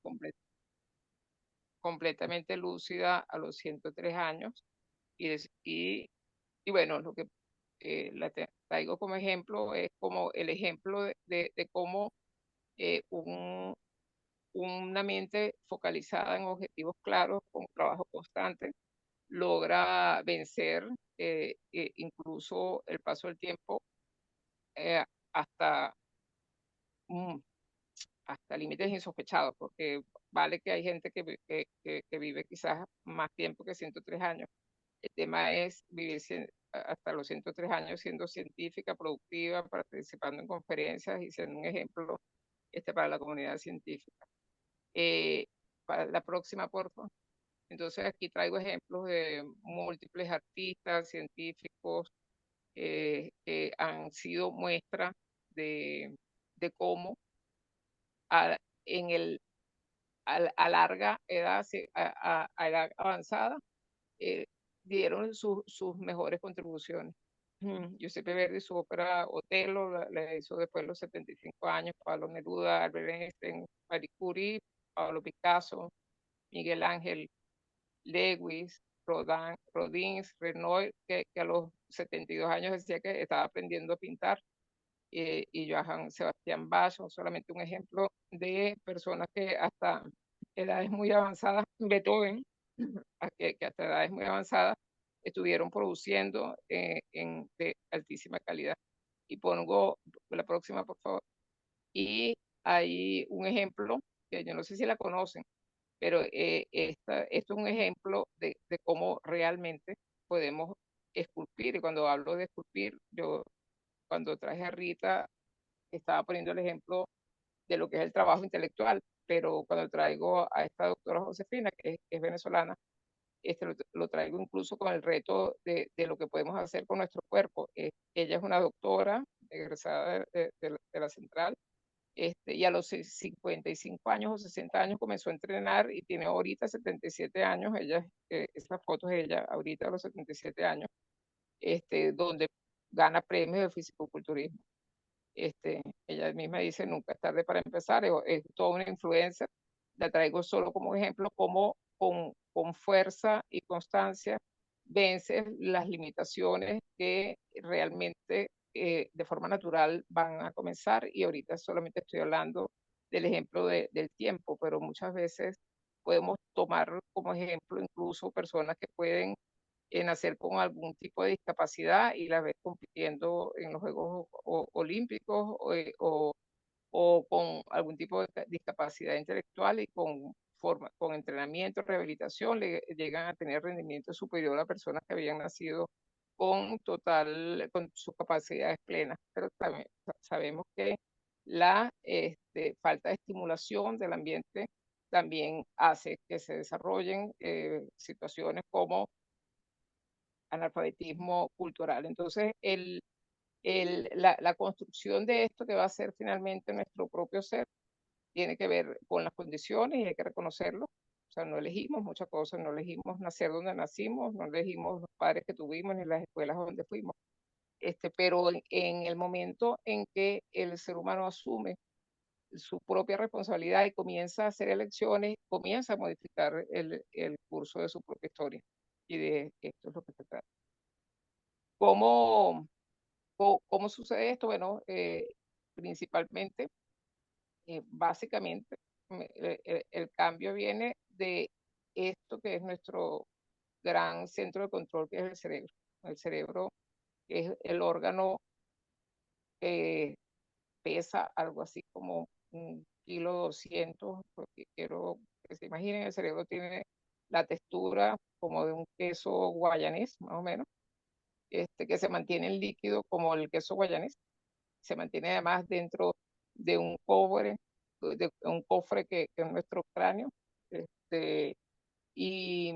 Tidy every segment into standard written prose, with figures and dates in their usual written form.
comple- completamente lúcida a los 103 años. Y bueno, lo que traigo como ejemplo es como el ejemplo de cómo una mente focalizada en objetivos claros, con trabajo constante, logra vencer incluso el paso del tiempo eh, hasta, mm, hasta límites insospechados, porque vale que hay gente que vive quizás más tiempo que 103 años. El tema es vivir hasta los 103 años siendo científica, productiva, participando en conferencias y siendo un ejemplo para la comunidad científica. Eh, para la próxima, por favor. Entonces aquí traigo ejemplos de múltiples artistas, científicos, que han sido muestra de cómo a, en el, a larga edad, a edad avanzada, eh, dieron sus mejores contribuciones. Giuseppe Verdi, su ópera Otelo, la hizo después de los 75 años, Pablo Neruda, Albert Einstein, Marie Curie, Pablo Picasso, Miguel Ángel, Lewis, Rodin, Renoir, que a los 72 años decía que estaba aprendiendo a pintar, y Johann Sebastian Bach, son solamente un ejemplo de personas que hasta edades muy avanzadas, Beethoven, que hasta edades muy avanzadas estuvieron produciendo de altísima calidad. Y pongo la próxima, por favor. Y hay un ejemplo que yo no sé si la conocen, pero esto es un ejemplo de cómo realmente podemos esculpir. Y cuando hablo de esculpir, yo cuando traje a Rita estaba poniendo el ejemplo de lo que es el trabajo intelectual, pero cuando traigo a esta doctora Josefina, que es venezolana, lo traigo incluso con el reto de lo que podemos hacer con nuestro cuerpo. Ella es una doctora egresada de la central, y a los 55 años o 60 años comenzó a entrenar y tiene ahorita 77 años. Estas fotos de ella ahorita a los 77 años, donde gana premios de fisicoculturismo. Ella misma dice, nunca es tarde para empezar, es toda una influencia. La traigo solo como ejemplo, como con fuerza y constancia vence las limitaciones que realmente de forma natural van a comenzar. Y ahorita solamente estoy hablando del ejemplo del tiempo, pero muchas veces podemos tomar como ejemplo incluso personas que pueden nacer con algún tipo de discapacidad y la ves compitiendo en los Juegos Olímpicos, o con algún tipo de discapacidad intelectual, y con entrenamiento, rehabilitación, llegan a tener rendimiento superior a personas que habían nacido con sus capacidades plenas. Pero también sabemos que la falta de estimulación del ambiente también hace que se desarrollen situaciones como analfabetismo cultural. Entonces, la construcción de esto que va a ser finalmente nuestro propio ser tiene que ver con las condiciones y hay que reconocerlo. O sea, no elegimos muchas cosas, no elegimos nacer donde nacimos, no elegimos los padres que tuvimos ni las escuelas donde fuimos. Pero en el momento en que el ser humano asume su propia responsabilidad y comienza a hacer elecciones, comienza a modificar el curso de su propia historia. Y de esto es lo que se trata. ¿Cómo, cómo sucede esto? Bueno, principalmente, básicamente, el cambio viene de esto que es nuestro gran centro de control, que es el cerebro. El cerebro es el órgano que pesa algo así como 1,2 kilos, porque quiero que se imaginen, el cerebro tiene la textura como de un queso guayanés, más o menos, que se mantiene en líquido como el queso guayanés. Se mantiene además dentro de un cofre que es nuestro cráneo, este, y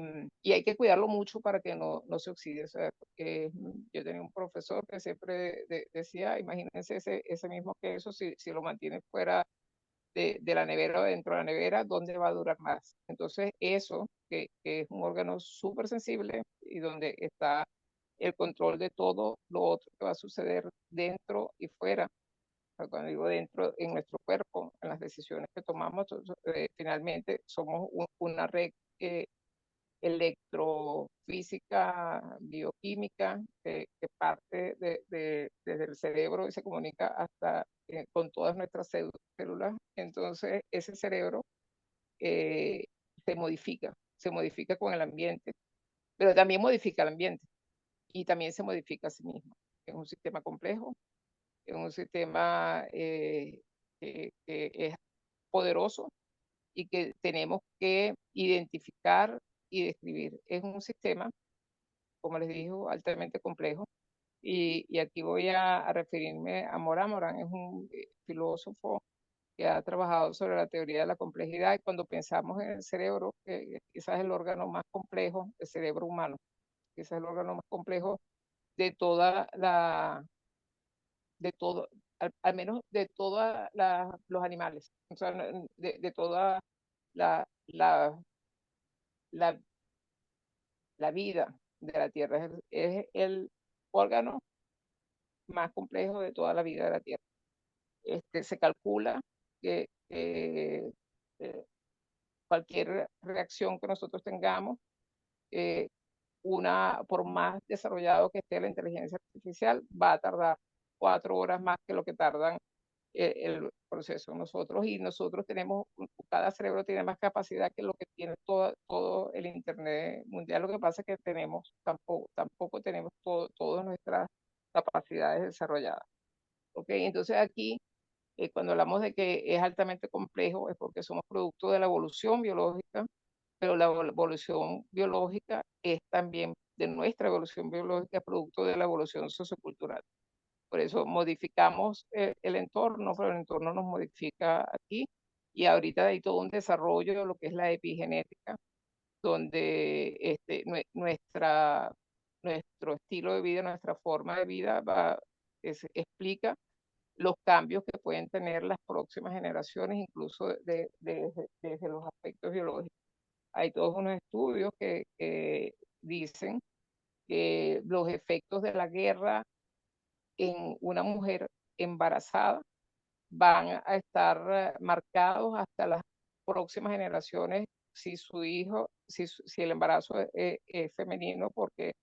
hay que cuidarlo mucho para que no se oxide. O sea, porque yo tenía un profesor que siempre decía, imagínense ese mismo queso, si lo mantiene fuera de la nevera o dentro de la nevera, ¿dónde va a durar más? Entonces, eso, que es un órgano súper sensible y donde está el control de todo lo otro que va a suceder dentro y fuera sea, cuando digo dentro, en nuestro cuerpo, en las decisiones que tomamos, finalmente somos una red electrofísica, bioquímica, que parte desde el cerebro y se comunica hasta con todas nuestras células. Entonces, ese cerebro eh, se modifica con el ambiente, pero también modifica el ambiente y también se modifica a sí mismo. Es un sistema complejo, es un sistema que es poderoso y que tenemos que identificar y describir. Es un sistema, como les digo, altamente complejo. Y aquí voy a referirme a Morán. Morán es un filósofo que ha trabajado sobre la teoría de la complejidad, y cuando pensamos en el cerebro, que quizás es el órgano más complejo, el cerebro humano, quizás es el órgano más complejo de toda la, de todo, al menos de todos los animales, o sea, de toda la, la, la vida de la Tierra. Es el órgano más complejo de toda la vida de la Tierra. Se calcula que cualquier reacción que nosotros tengamos, eh, por más desarrollado que esté la inteligencia artificial, va a tardar 4 horas más que lo que tardan el proceso nosotros, y nosotros tenemos, cada cerebro tiene más capacidad que lo que tiene todo el Internet mundial. Lo que pasa es que tampoco tenemos todas nuestras capacidades desarrolladas. ¿Okay? Entonces aquí, cuando hablamos de que es altamente complejo, es porque somos producto de la evolución biológica, pero la evolución biológica es también de nuestra evolución biológica, producto de la evolución sociocultural. Por eso modificamos el entorno, pero el entorno nos modifica aquí. Y ahorita hay todo un desarrollo de lo que es la epigenética, donde nuestro estilo de vida, nuestra forma de vida explica los cambios que pueden tener las próximas generaciones, incluso desde los aspectos biológicos. Hay todos unos estudios que dicen que los efectos de la guerra en una mujer embarazada van a estar marcados hasta las próximas generaciones si su hijo, si el embarazo es femenino, porque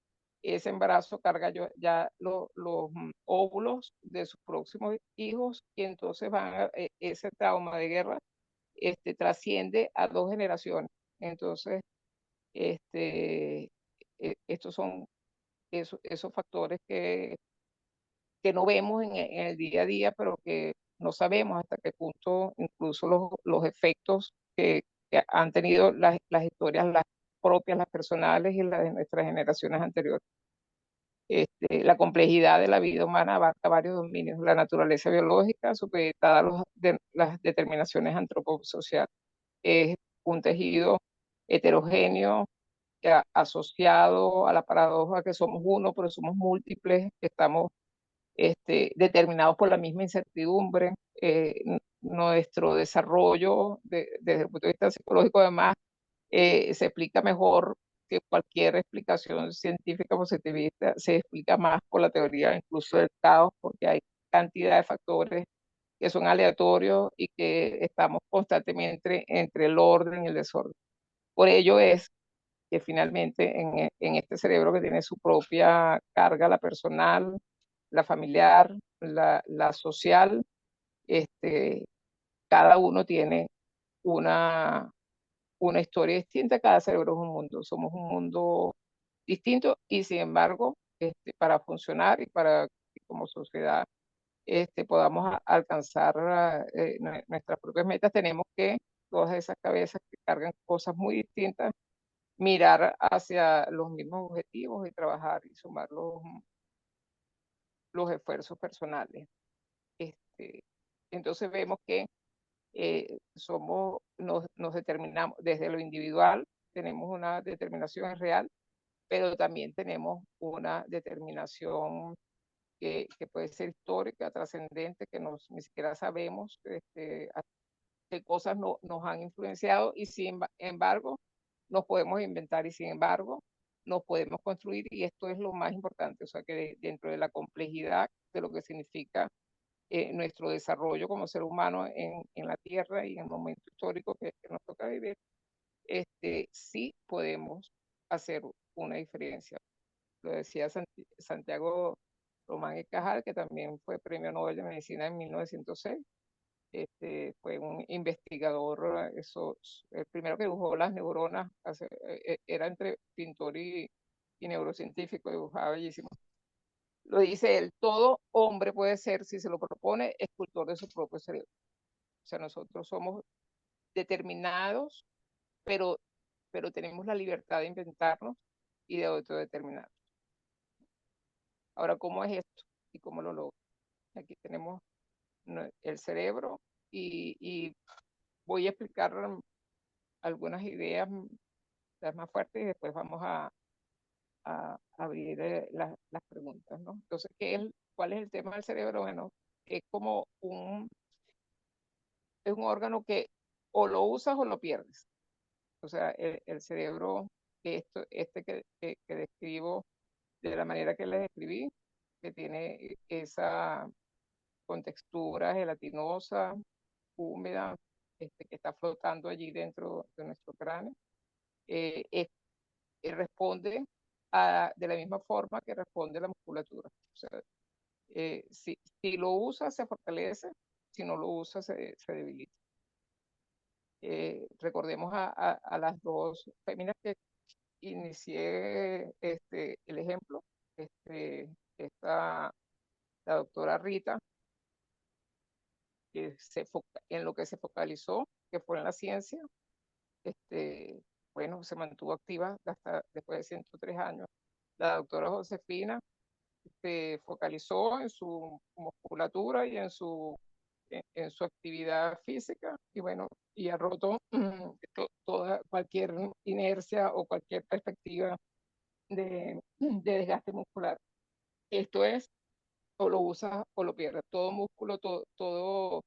ese embarazo carga ya los óvulos de sus próximos hijos, y entonces ese trauma de guerra trasciende a 2 generaciones. Entonces, estos son esos factores que no vemos en el día a día, pero que no sabemos hasta qué punto incluso los efectos que han tenido las historias, las propias, las personales y las de nuestras generaciones anteriores. La complejidad de la vida humana abarca varios dominios: la naturaleza biológica supeditada a las determinaciones antroposociales. Es un tejido heterogéneo, asociado a la paradoja que somos uno, pero somos múltiples, que estamos determinados por la misma incertidumbre. Nuestro desarrollo desde el punto de vista psicológico, además, se explica mejor que cualquier explicación científica positivista, se explica más por la teoría incluso del caos, porque hay cantidad de factores que son aleatorios y que estamos constantemente entre el orden y el desorden. Por ello es que finalmente en este cerebro, que tiene su propia carga, la personal, la familiar, la social, cada uno tiene una, una historia distinta. Cada cerebro es un mundo, somos un mundo distinto, y sin embargo, para funcionar y para que como sociedad podamos alcanzar nuestras propias metas, tenemos que, todas esas cabezas que cargan cosas muy distintas, mirar hacia los mismos objetivos y trabajar y sumar los esfuerzos personales. Entonces vemos que nos determinamos desde lo individual, tenemos una determinación real, pero también tenemos una determinación que puede ser histórica, trascendente, que ni siquiera sabemos qué cosas nos han influenciado, y sin embargo nos podemos inventar, y sin embargo nos podemos construir, y esto es lo más importante. O sea, que dentro de la complejidad de lo que significa nuestro desarrollo como ser humano en la Tierra y en el momento histórico que nos toca vivir, sí podemos hacer una diferencia. Lo decía Santiago Román y Cajal, que también fue premio Nobel de Medicina en 1906. Fue un investigador, el primero que dibujó las neuronas, era entre pintor y neurocientífico, dibujaba bellísimo. Lo dice él, todo hombre puede ser, si se lo propone, escultor de su propio cerebro. O sea, nosotros somos determinados, pero tenemos la libertad de inventarnos y de autodeterminar. Ahora, ¿cómo es esto y cómo lo logro? Aquí tenemos el cerebro y voy a explicar algunas ideas las más fuertes y después vamos a abrir las preguntas, ¿no? Entonces, ¿cuál es el tema del cerebro? Bueno, es como es un órgano que o lo usas o lo pierdes. O sea, el cerebro, que describo de la manera que les describí, que tiene esa contextura gelatinosa, húmeda, que está flotando allí dentro de nuestro cráneo, responde de la misma forma que responde la musculatura. O sea, si lo usa, se fortalece, si no lo usa, se debilita. Recordemos a las dos féminas que inicié el ejemplo. Esta, la doctora Rita, que en lo que se focalizó, que fue en la ciencia, bueno, se mantuvo activa hasta después de 103 años. La doctora Josefina se focalizó en su musculatura y en su actividad física y bueno, y ha roto toda cualquier inercia o cualquier perspectiva de desgaste muscular. Esto es, o lo usas o lo pierdes. Todo músculo, todo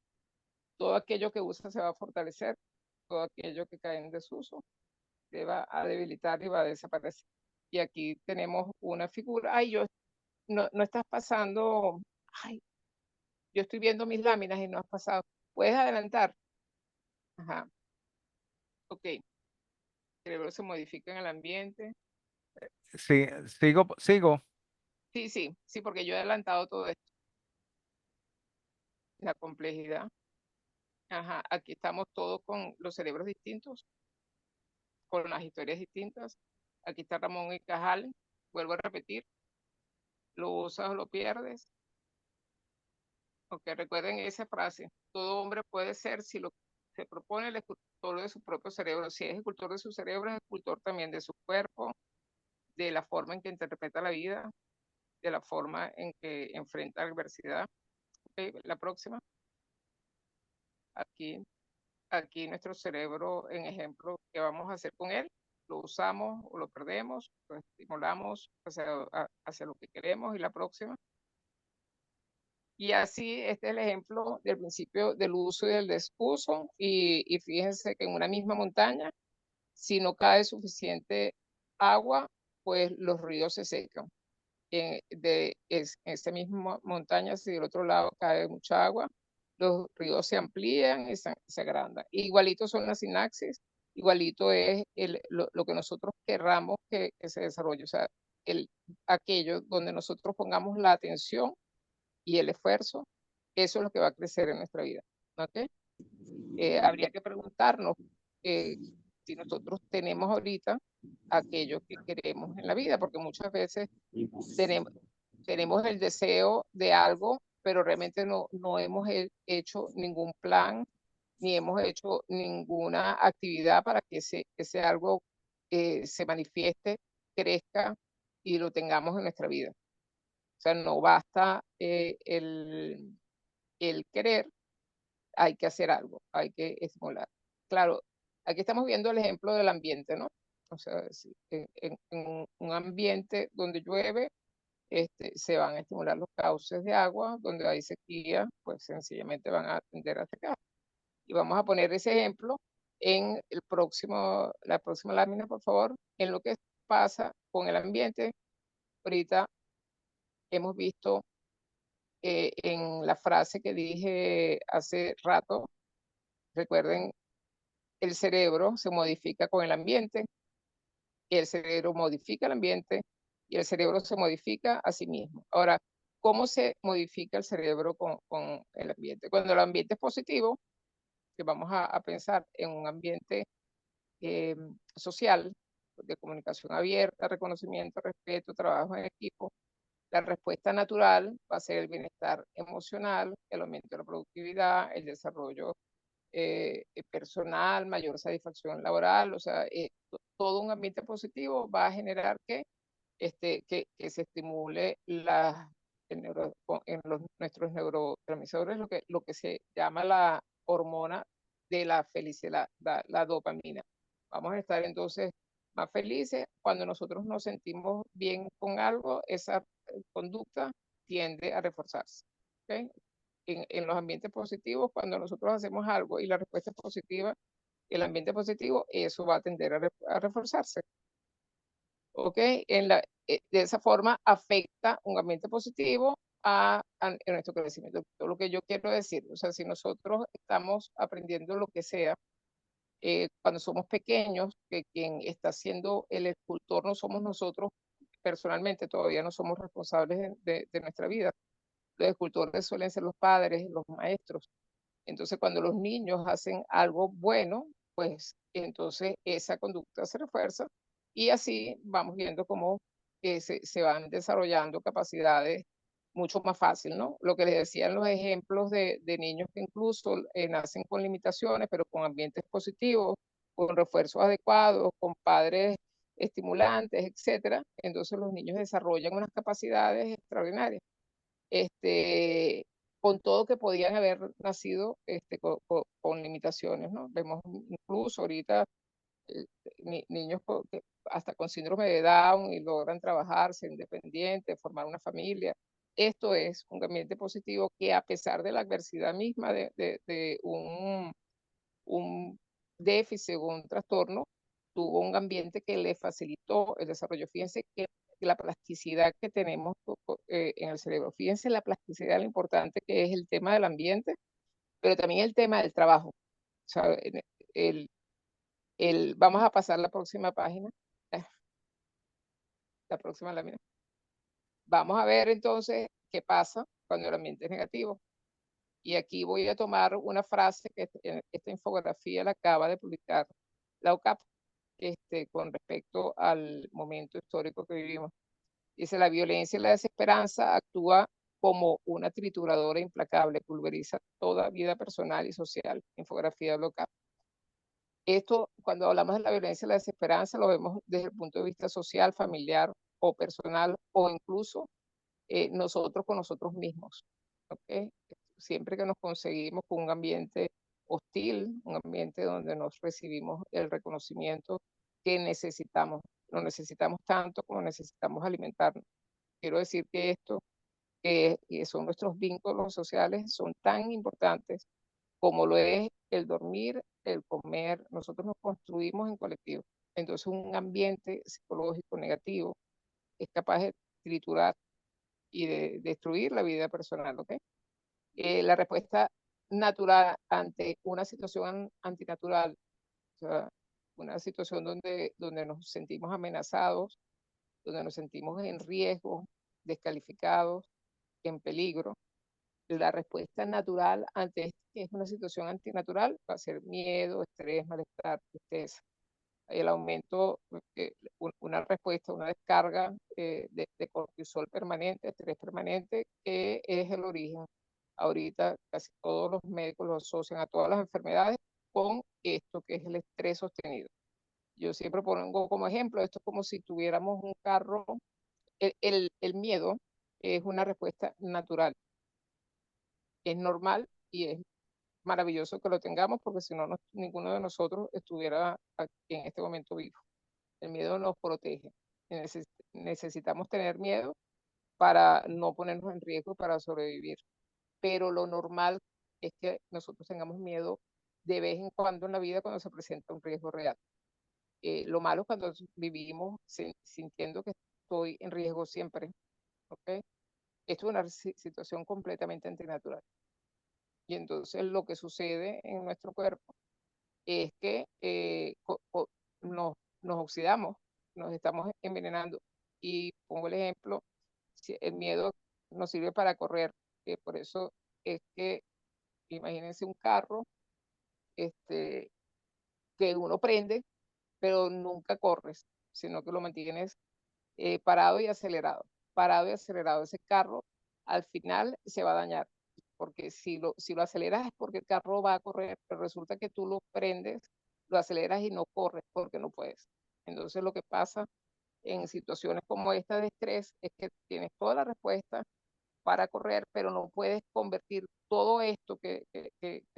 aquello que usas se va a fortalecer, todo aquello que cae en desuso se va a debilitar y va a desaparecer. Y aquí tenemos una figura. Ay, no estás pasando. Ay, yo estoy viendo mis láminas y no has pasado. ¿Puedes adelantar? Ajá. Ok. El cerebro se modifica en el ambiente. Sí, sigo. Sí, porque yo he adelantado todo esto. La complejidad. Ajá. Aquí estamos todos con los cerebros distintos, con las historias distintas. Aquí está Ramón y Cajal. Vuelvo a repetir. Lo usas o lo pierdes. Ok, recuerden esa frase. Todo hombre puede ser, si lo se propone, el escultor de su propio cerebro. Si es escultor de su cerebro, es escultor también de su cuerpo, de la forma en que interpreta la vida, de la forma en que enfrenta la adversidad. Okay, la próxima. Aquí nuestro cerebro, en ejemplo, ¿qué vamos a hacer con él? Lo usamos o lo perdemos, lo estimulamos hacia lo que queremos. Y la próxima. Y así, este es el ejemplo del principio del uso y del desuso. Y fíjense que en una misma montaña, si no cae suficiente agua, pues los ríos se secan. En esa misma montaña, si del otro lado cae mucha agua, los ríos se amplían y se agrandan. Igualito son las sinapsis, igualito es lo que nosotros querramos que se desarrolle. O sea, aquello donde nosotros pongamos la atención y el esfuerzo, eso es lo que va a crecer en nuestra vida. ¿Okay? Habría que preguntarnos si nosotros tenemos ahorita aquello que queremos en la vida, porque muchas veces tenemos el deseo de algo, pero realmente no hemos hecho ningún plan, ni hemos hecho ninguna actividad para que ese algo se manifieste, crezca y lo tengamos en nuestra vida. O sea, no basta el querer, hay que hacer algo, hay que estimular. Claro, aquí estamos viendo el ejemplo del ambiente, ¿no? O sea, en un ambiente donde llueve, se van a estimular los cauces de agua, donde hay sequía, pues sencillamente van a tender a secar. Y vamos a poner ese ejemplo en la próxima lámina, por favor, en lo que pasa con el ambiente. Ahorita hemos visto en la frase que dije hace rato, recuerden, el cerebro se modifica con el ambiente, y el cerebro modifica el ambiente y el cerebro se modifica a sí mismo. Ahora, ¿cómo se modifica el cerebro con el ambiente? Cuando el ambiente es positivo, que vamos a pensar en un ambiente social, de comunicación abierta, reconocimiento, respeto, trabajo en equipo, la respuesta natural va a ser el bienestar emocional, el aumento de la productividad, el desarrollo personal, mayor satisfacción laboral, o sea, todo un ambiente positivo va a generar que se estimule nuestros neurotransmisores, lo que se llama la hormona de la felicidad, la dopamina. Vamos a estar entonces más felices cuando nosotros nos sentimos bien con algo, esa conducta tiende a reforzarse. ¿Ok? En los ambientes positivos, cuando nosotros hacemos algo y la respuesta es positiva, el ambiente positivo, eso va a tender a reforzarse. ¿Ok? De esa forma afecta un ambiente positivo a nuestro crecimiento. Lo que yo quiero decir, o sea, si nosotros estamos aprendiendo lo que sea, cuando somos pequeños, que quien está siendo el escultor no somos nosotros personalmente, todavía no somos responsables de nuestra vida. Los escultores suelen ser los padres, los maestros. Entonces, cuando los niños hacen algo bueno, pues entonces esa conducta se refuerza y así vamos viendo cómo se van desarrollando capacidades mucho más fácil, ¿no? Lo que les decía en los ejemplos de niños que incluso nacen con limitaciones, pero con ambientes positivos, con refuerzos adecuados, con padres estimulantes, etcétera. Entonces los niños desarrollan unas capacidades extraordinarias, este, con todo que podían haber nacido con limitaciones, ¿no? Vemos incluso ahorita eh, niños hasta con síndrome de Down y logran trabajar, ser independientes, formar una familia. Esto es un ambiente positivo que a pesar de la adversidad misma de un déficit o un trastorno, tuvo un ambiente que le facilitó el desarrollo. Fíjense que la plasticidad que tenemos en el cerebro, fíjense la plasticidad, lo importante que es el tema del ambiente, pero también el tema del trabajo. O sea, vamos a pasar la próxima página, eh, la próxima lámina. Vamos a ver entonces qué pasa cuando el ambiente es negativo. Y aquí voy a tomar una frase que esta infografía la acaba de publicar la OCAP, con respecto al momento histórico que vivimos. Dice, la violencia y la desesperanza actúa como una trituradora implacable, pulveriza toda vida personal y social. Infografía de la OCAP. Esto, cuando hablamos de la violencia y la desesperanza, lo vemos desde el punto de vista social, familiar o personal, o incluso nosotros con nosotros mismos. ¿Ok? Siempre que nos conseguimos con un ambiente hostil, un ambiente donde nos recibimos el reconocimiento que necesitamos, lo necesitamos tanto como necesitamos alimentarnos. Quiero decir que esto, que son nuestros vínculos sociales, son tan importantes como lo es el dormir, el comer. Nosotros nos construimos en colectivo. Entonces, un ambiente psicológico negativo es capaz de triturar y de destruir la vida personal, ¿ok? La respuesta natural ante una situación antinatural, o sea, una situación donde nos sentimos amenazados, donde nos sentimos en riesgo, descalificados, en peligro, la respuesta natural ante esto, que es una situación antinatural, va a ser miedo, estrés, malestar, tristeza. El aumento, una respuesta, una descarga de cortisol permanente, estrés permanente, que es el origen. Ahorita casi todos los médicos lo asocian a todas las enfermedades con esto que es el estrés sostenido. Yo siempre pongo como ejemplo, esto es como si tuviéramos un carro, el miedo es una respuesta natural, es normal y es maravilloso que lo tengamos porque si no, ninguno de nosotros estuviera aquí en este momento vivo. El miedo nos protege. Necesitamos tener miedo para no ponernos en riesgo para sobrevivir. Pero lo normal es que nosotros tengamos miedo de vez en cuando en la vida cuando se presenta un riesgo real. Lo malo es cuando vivimos sintiendo que estoy en riesgo siempre. ¿Ok? Esto es una situación completamente antinatural. Y entonces lo que sucede en nuestro cuerpo es que nos, nos oxidamos, nos estamos envenenando. Y pongo el ejemplo, si el miedo nos sirve para correr, por eso es que imagínense un carro este, que uno prende, pero nunca corres, sino que lo mantienes parado y acelerado. Parado y acelerado. Ese carro al final se va a dañar, porque si lo aceleras es porque el carro va a correr, pero resulta que tú lo prendes, lo aceleras y no corres porque no puedes. Entonces lo que pasa en situaciones como esta de estrés es que tienes toda la respuesta para correr, pero no puedes convertir todo esto que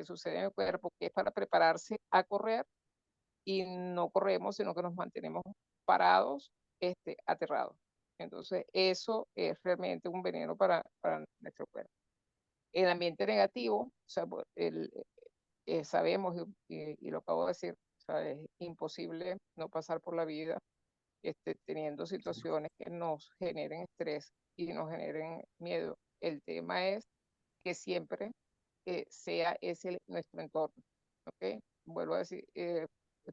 sucede en el cuerpo, que es para prepararse a correr, y no corremos, sino que nos mantenemos parados, aterrados. Entonces, eso es realmente un veneno para nuestro cuerpo. El ambiente negativo, o sea, sabemos, y lo acabo de decir, o sea, es imposible no pasar por la vida teniendo situaciones que nos generen estrés y nos generen miedo. El tema es que siempre sea ese nuestro entorno. ¿Ok? Vuelvo a decir, que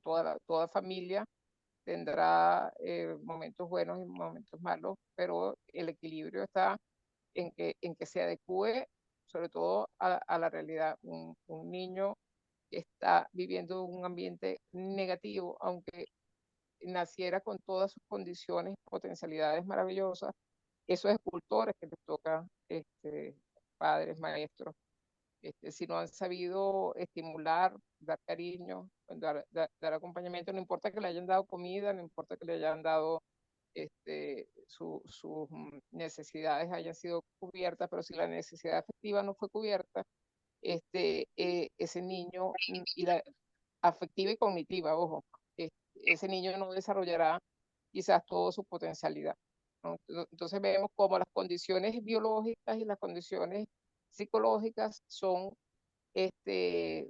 toda familia tendrá momentos buenos y momentos malos, pero el equilibrio está en que se adecue sobre todo a la realidad. Un niño que está viviendo un ambiente negativo, aunque naciera con todas sus condiciones, potencialidades maravillosas, esos escultores que les toca, padres, maestros, si no han sabido estimular, dar cariño, dar acompañamiento, no importa que le hayan dado comida, no importa que le hayan dado sus necesidades hayan sido cubiertas, pero si la necesidad afectiva no fue cubierta, ese niño, y la afectiva y cognitiva, ojo, ese niño no desarrollará quizás toda su potencialidad, ¿no? Entonces vemos como las condiciones biológicas y las condiciones psicológicas son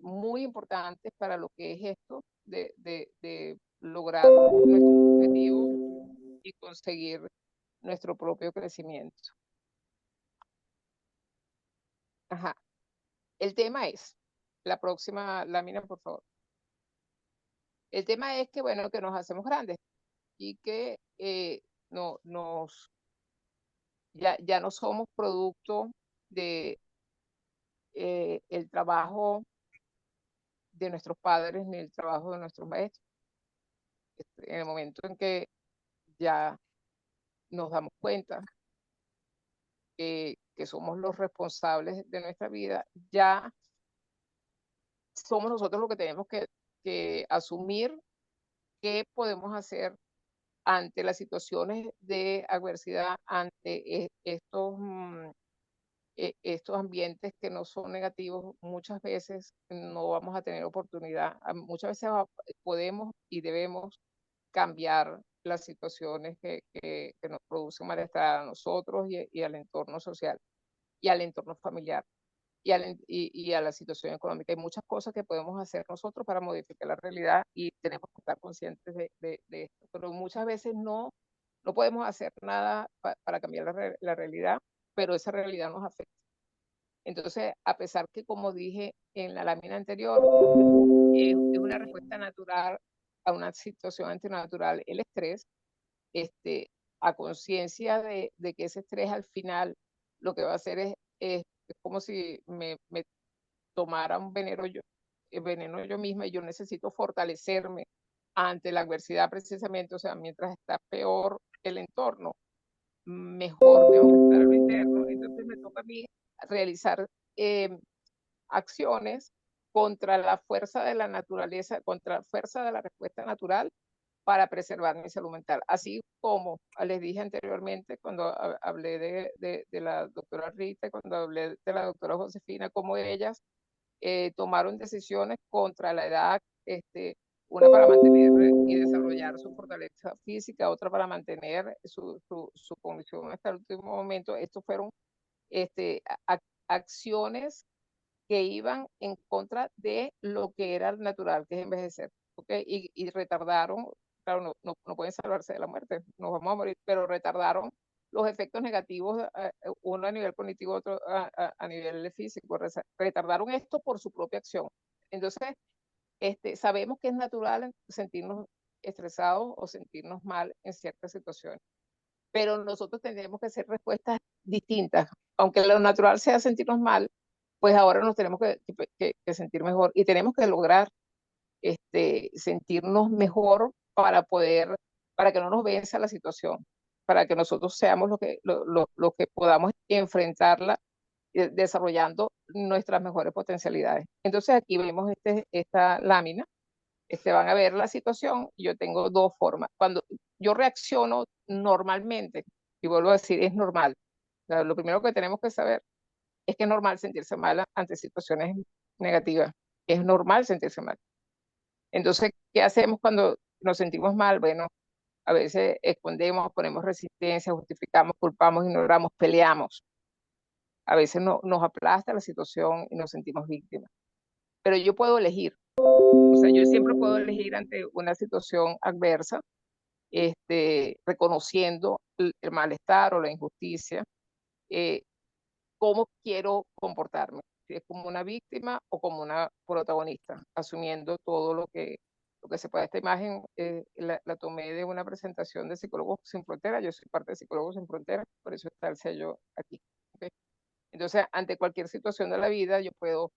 muy importantes para lo que es esto de lograr nuestro objetivo y conseguir nuestro propio crecimiento. Ajá. El tema es, la próxima lámina, por favor. El tema es que, bueno, que nos hacemos grandes y que no, ya no somos producto de el trabajo de nuestros padres ni el trabajo de nuestros maestros. En el momento en que ya nos damos cuenta que somos los responsables de nuestra vida, ya somos nosotros los que tenemos que asumir qué podemos hacer ante las situaciones de adversidad, ante estos ambientes que no son negativos. Muchas veces no vamos a tener oportunidad, muchas veces podemos y debemos cambiar las situaciones que nos producen malestar a nosotros y al entorno social y al entorno familiar y a la situación económica. Hay muchas cosas que podemos hacer nosotros para modificar la realidad y tenemos que estar conscientes de esto, pero muchas veces no podemos hacer nada para cambiar la realidad, pero esa realidad nos afecta. Entonces, a pesar que, como dije en la lámina anterior, es una respuesta natural a una situación antinatural, el estrés, a conciencia de que ese estrés al final lo que va a hacer es como si me tomara un veneno yo misma, y yo necesito fortalecerme ante la adversidad precisamente, o sea, mientras está peor el entorno, mejor tengo que estar a lo interno. Entonces me toca a mí realizar eh, acciones contra la fuerza de la naturaleza, contra la fuerza de la respuesta natural para preservar mi salud mental. Así como les dije anteriormente, cuando hablé de la doctora Rita, cuando hablé de la doctora Josefina, como ellas tomaron decisiones contra la edad, una para mantener y desarrollar su fortaleza física, otra para mantener su condición hasta el último momento. Estos fueron acciones que iban en contra de lo que era natural, que es envejecer, ¿ok? Y retardaron, claro, no pueden salvarse de la muerte, nos vamos a morir, pero retardaron los efectos negativos, uno a nivel cognitivo, otro a nivel físico, retardaron esto por su propia acción. Entonces, sabemos que es natural sentirnos estresados o sentirnos mal en ciertas situaciones, pero nosotros tendremos que hacer respuestas distintas. Aunque lo natural sea sentirnos mal, pues ahora nos tenemos que sentir mejor y tenemos que lograr sentirnos mejor para que no nos venza la situación, para que nosotros seamos lo que podamos enfrentarla desarrollando nuestras mejores potencialidades. Entonces aquí vemos esta lámina, van a ver la situación, y yo tengo dos formas. Cuando yo reacciono normalmente, y vuelvo a decir, es normal. O sea, lo primero que tenemos que saber es que es normal sentirse mal ante situaciones negativas. Es normal sentirse mal. Entonces, ¿qué hacemos cuando nos sentimos mal? Bueno, a veces escondemos, ponemos resistencia, justificamos, culpamos, ignoramos, peleamos. A veces nos aplasta la situación y nos sentimos víctimas. Pero yo puedo elegir. O sea, yo siempre puedo elegir ante una situación adversa, reconociendo el malestar o la injusticia, eh, cómo quiero comportarme, si es como una víctima o como una protagonista, asumiendo todo lo que se puede. Esta imagen la tomé de una presentación de Psicólogos Sin Fronteras. Yo soy parte de Psicólogos Sin Fronteras, por eso está el sello aquí. ¿Okay? Entonces, ante cualquier situación de la vida, yo puedo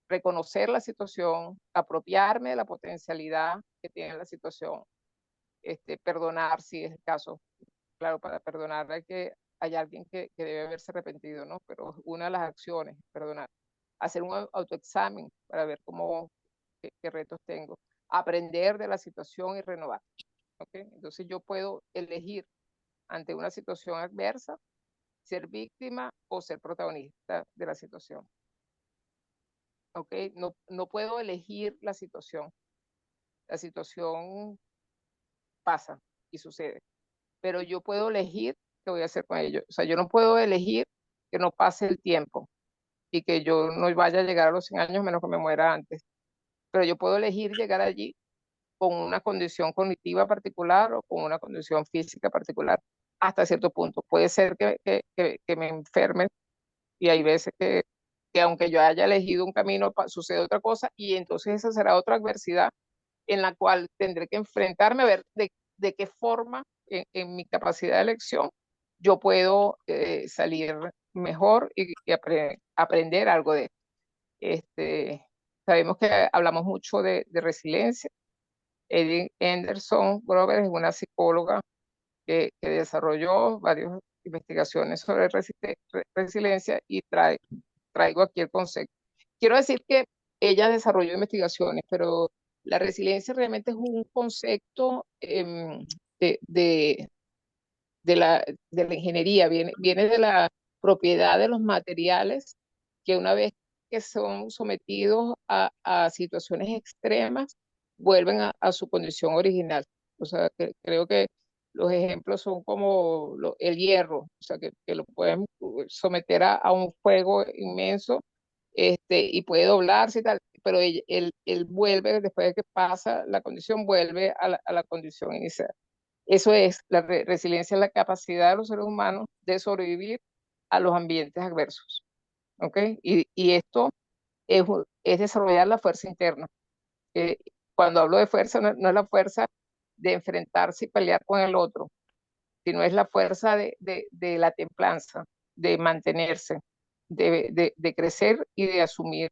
reconocer la situación, apropiarme de la potencialidad que tiene la situación, perdonar si es el caso. Claro, para perdonar hay alguien que debe haberse arrepentido, ¿no? Pero una de las acciones, perdonar. Hacer un autoexamen para ver qué retos tengo. Aprender de la situación y renovar. ¿Okay? Entonces yo puedo elegir ante una situación adversa ser víctima o ser protagonista de la situación. ¿Okay? No puedo elegir la situación. La situación pasa y sucede. Pero yo puedo elegir qué voy a hacer con ello. O sea, yo no puedo elegir que no pase el tiempo y que yo no vaya a llegar a los 100 años menos que me muera antes. Pero yo puedo elegir llegar allí con una condición cognitiva particular o con una condición física particular hasta cierto punto. Puede ser que me enferme, y hay veces que aunque yo haya elegido un camino, sucede otra cosa, y entonces esa será otra adversidad en la cual tendré que enfrentarme a ver de qué forma en mi capacidad de elección yo puedo salir mejor y aprender algo de esto. Sabemos que hablamos mucho de resiliencia. Edith Anderson Grover es una psicóloga que desarrolló varias investigaciones sobre resiliencia, y traigo aquí el concepto. Quiero decir que ella desarrolló investigaciones, pero la resiliencia realmente es un concepto de, de, de la ingeniería, viene de la propiedad de los materiales que una vez que son sometidos a situaciones extremas, vuelven a su condición original. O sea, creo que los ejemplos son como el hierro, o sea, que lo pueden someter a un fuego inmenso, y puede doblarse y tal, pero él vuelve, después de que pasa la condición, vuelve a la condición inicial. Eso es, la resiliencia es la capacidad de los seres humanos de sobrevivir a los ambientes adversos. ¿Ok? Y esto es desarrollar la fuerza interna. Cuando hablo de fuerza, no es la fuerza de enfrentarse y pelear con el otro, sino es la fuerza de la templanza, de mantenerse, de crecer y de asumir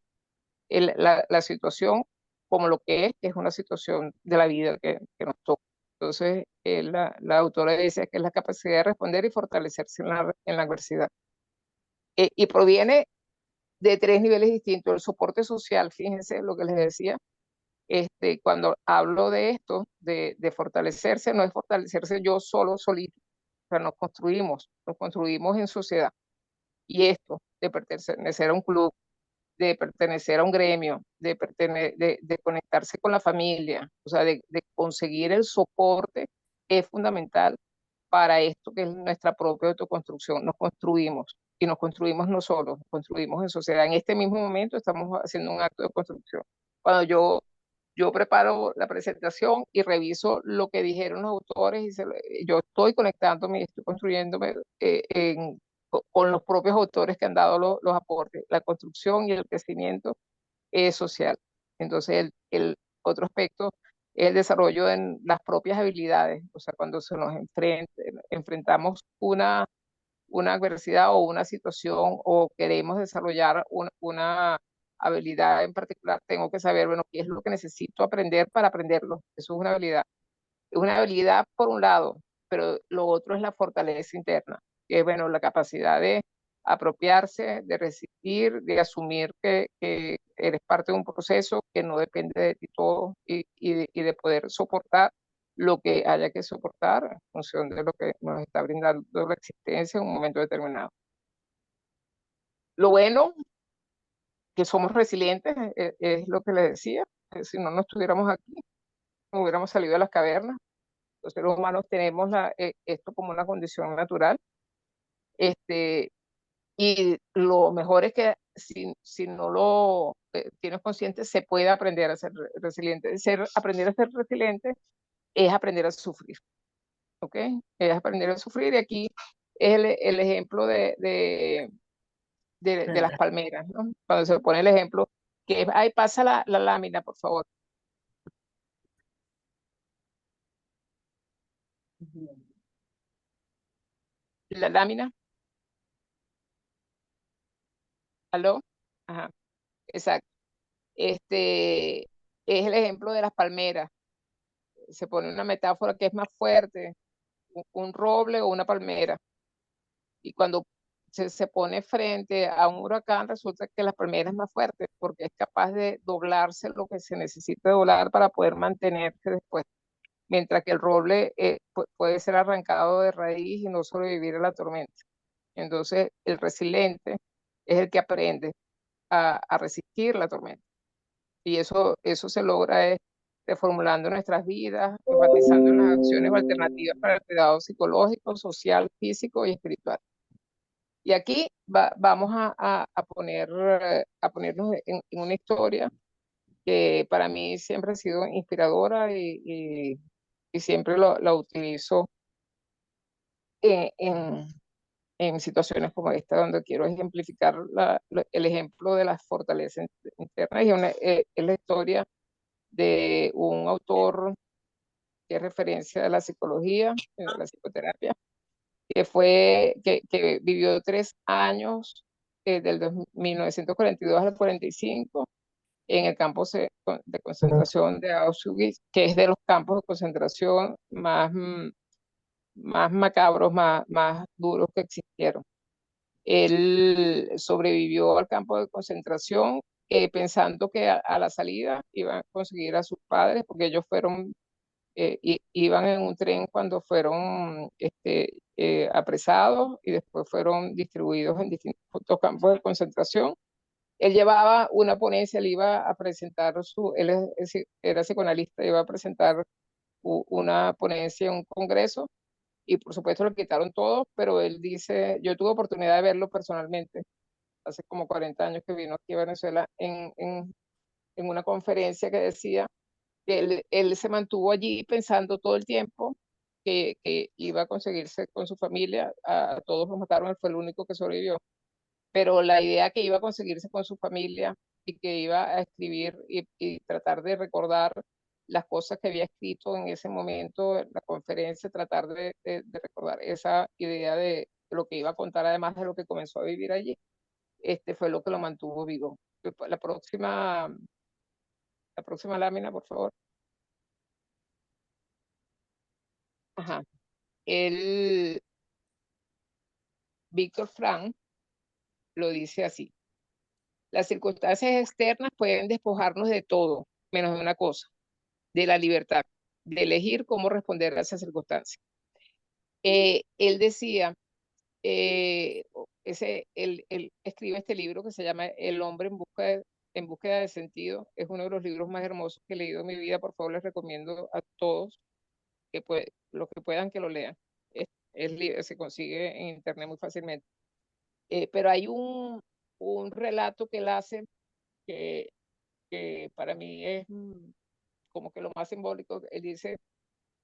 la situación como lo que es una situación de la vida que nos toca. Entonces, la autora dice que es la capacidad de responder y fortalecerse en la adversidad. Y proviene de tres niveles distintos. El soporte social, fíjense lo que les decía, cuando hablo de esto, de fortalecerse, no es fortalecerse yo solo, solito. O sea, nos construimos en sociedad. Y esto, de pertenecer a un club, de pertenecer a un gremio, de conectarse con la familia, o sea, de conseguir el soporte, es fundamental para esto que es nuestra propia autoconstrucción. Nos construimos, y nos construimos no solos, nos construimos en sociedad. En este mismo momento estamos haciendo un acto de construcción. Cuando yo yo preparo la presentación y reviso lo que dijeron los autores y yo estoy conectándome y estoy construyéndome con los propios autores que han dado los aportes, la construcción y el crecimiento social. Entonces, el otro aspecto es el desarrollo en las propias habilidades, o sea, cuando se nos enfrentamos una adversidad o una situación o queremos desarrollar una habilidad en particular, tengo que saber, bueno, qué es lo que necesito aprender para aprenderlo. Eso es una habilidad. Es una habilidad por un lado, pero lo otro es la fortaleza interna, que es, bueno, la capacidad de apropiarse, de resistir, de asumir que eres parte de un proceso, que no depende de ti todo y de poder soportar lo que haya que soportar en función de lo que nos está brindando la existencia en un momento determinado. Lo bueno, que somos resilientes, es lo que le decía, que si no estuviéramos aquí, no hubiéramos salido de las cavernas. Los seres humanos tenemos esto como una condición natural. Y lo mejor es que si no lo tienes consciente, se puede aprender a ser resiliente. Aprender a ser resiliente es aprender a sufrir, ¿ok? Es aprender a sufrir y aquí es el ejemplo de las palmeras, ¿no? Cuando se pone el ejemplo, que ahí pasa la lámina, por favor. La lámina, ¿aló? Ajá, exacto. Es el ejemplo de las palmeras. Se pone una metáfora que es más fuerte, un roble o una palmera. Y cuando se pone frente a un huracán, resulta que la palmera es más fuerte porque es capaz de doblarse lo que se necesita doblar para poder mantenerse después. Mientras que el roble puede ser arrancado de raíz y no sobrevivir a la tormenta. Entonces, el resiliente es el que aprende a resistir la tormenta. Y eso se logra reformulando nuestras vidas, enfatizando en las acciones o alternativas para el cuidado psicológico, social, físico y espiritual. Y aquí vamos a ponernos en una historia que para mí siempre ha sido inspiradora y siempre la utilizo en, en, en situaciones como esta, donde quiero ejemplificar el ejemplo de las fortalezas internas. Es la historia de un autor que es referencia de la psicología, de la psicoterapia, que vivió 3 años, del 1942 al 45, en el campo de concentración de Auschwitz, que es de los campos de concentración más macabros, más duros que existieron. Él sobrevivió al campo de concentración pensando que a la salida iban a conseguir a sus padres, porque ellos iban en un tren cuando fueron apresados y después fueron distribuidos en distintos campos de concentración. Él llevaba una ponencia, él iba a presentar él era psicoanalista, iba a presentar una ponencia en un congreso y por supuesto lo quitaron todo, pero él dice, yo tuve oportunidad de verlo personalmente, hace como 40 años que vino aquí a Venezuela, en una conferencia que decía que él se mantuvo allí pensando todo el tiempo que iba a conseguirse con su familia, a todos los mataron, él fue el único que sobrevivió, pero la idea que iba a conseguirse con su familia y que iba a escribir y tratar de recordar las cosas que había escrito en ese momento, en la conferencia, tratar de recordar esa idea de lo que iba a contar, además de lo que comenzó a vivir allí, fue lo que lo mantuvo vivo. La próxima lámina, por favor. Ajá. El Víctor Frank lo dice así: las circunstancias externas pueden despojarnos de todo, menos de una cosa, de la libertad, de elegir cómo responder a esas circunstancias. Él decía, él escribe este libro que se llama El hombre en búsqueda de sentido. Es uno de los libros más hermosos que he leído en mi vida. Por favor, les recomiendo a todos los que puedan que lo lean. Se consigue en internet muy fácilmente. Pero hay un relato que él hace que para mí como que lo más simbólico, él dice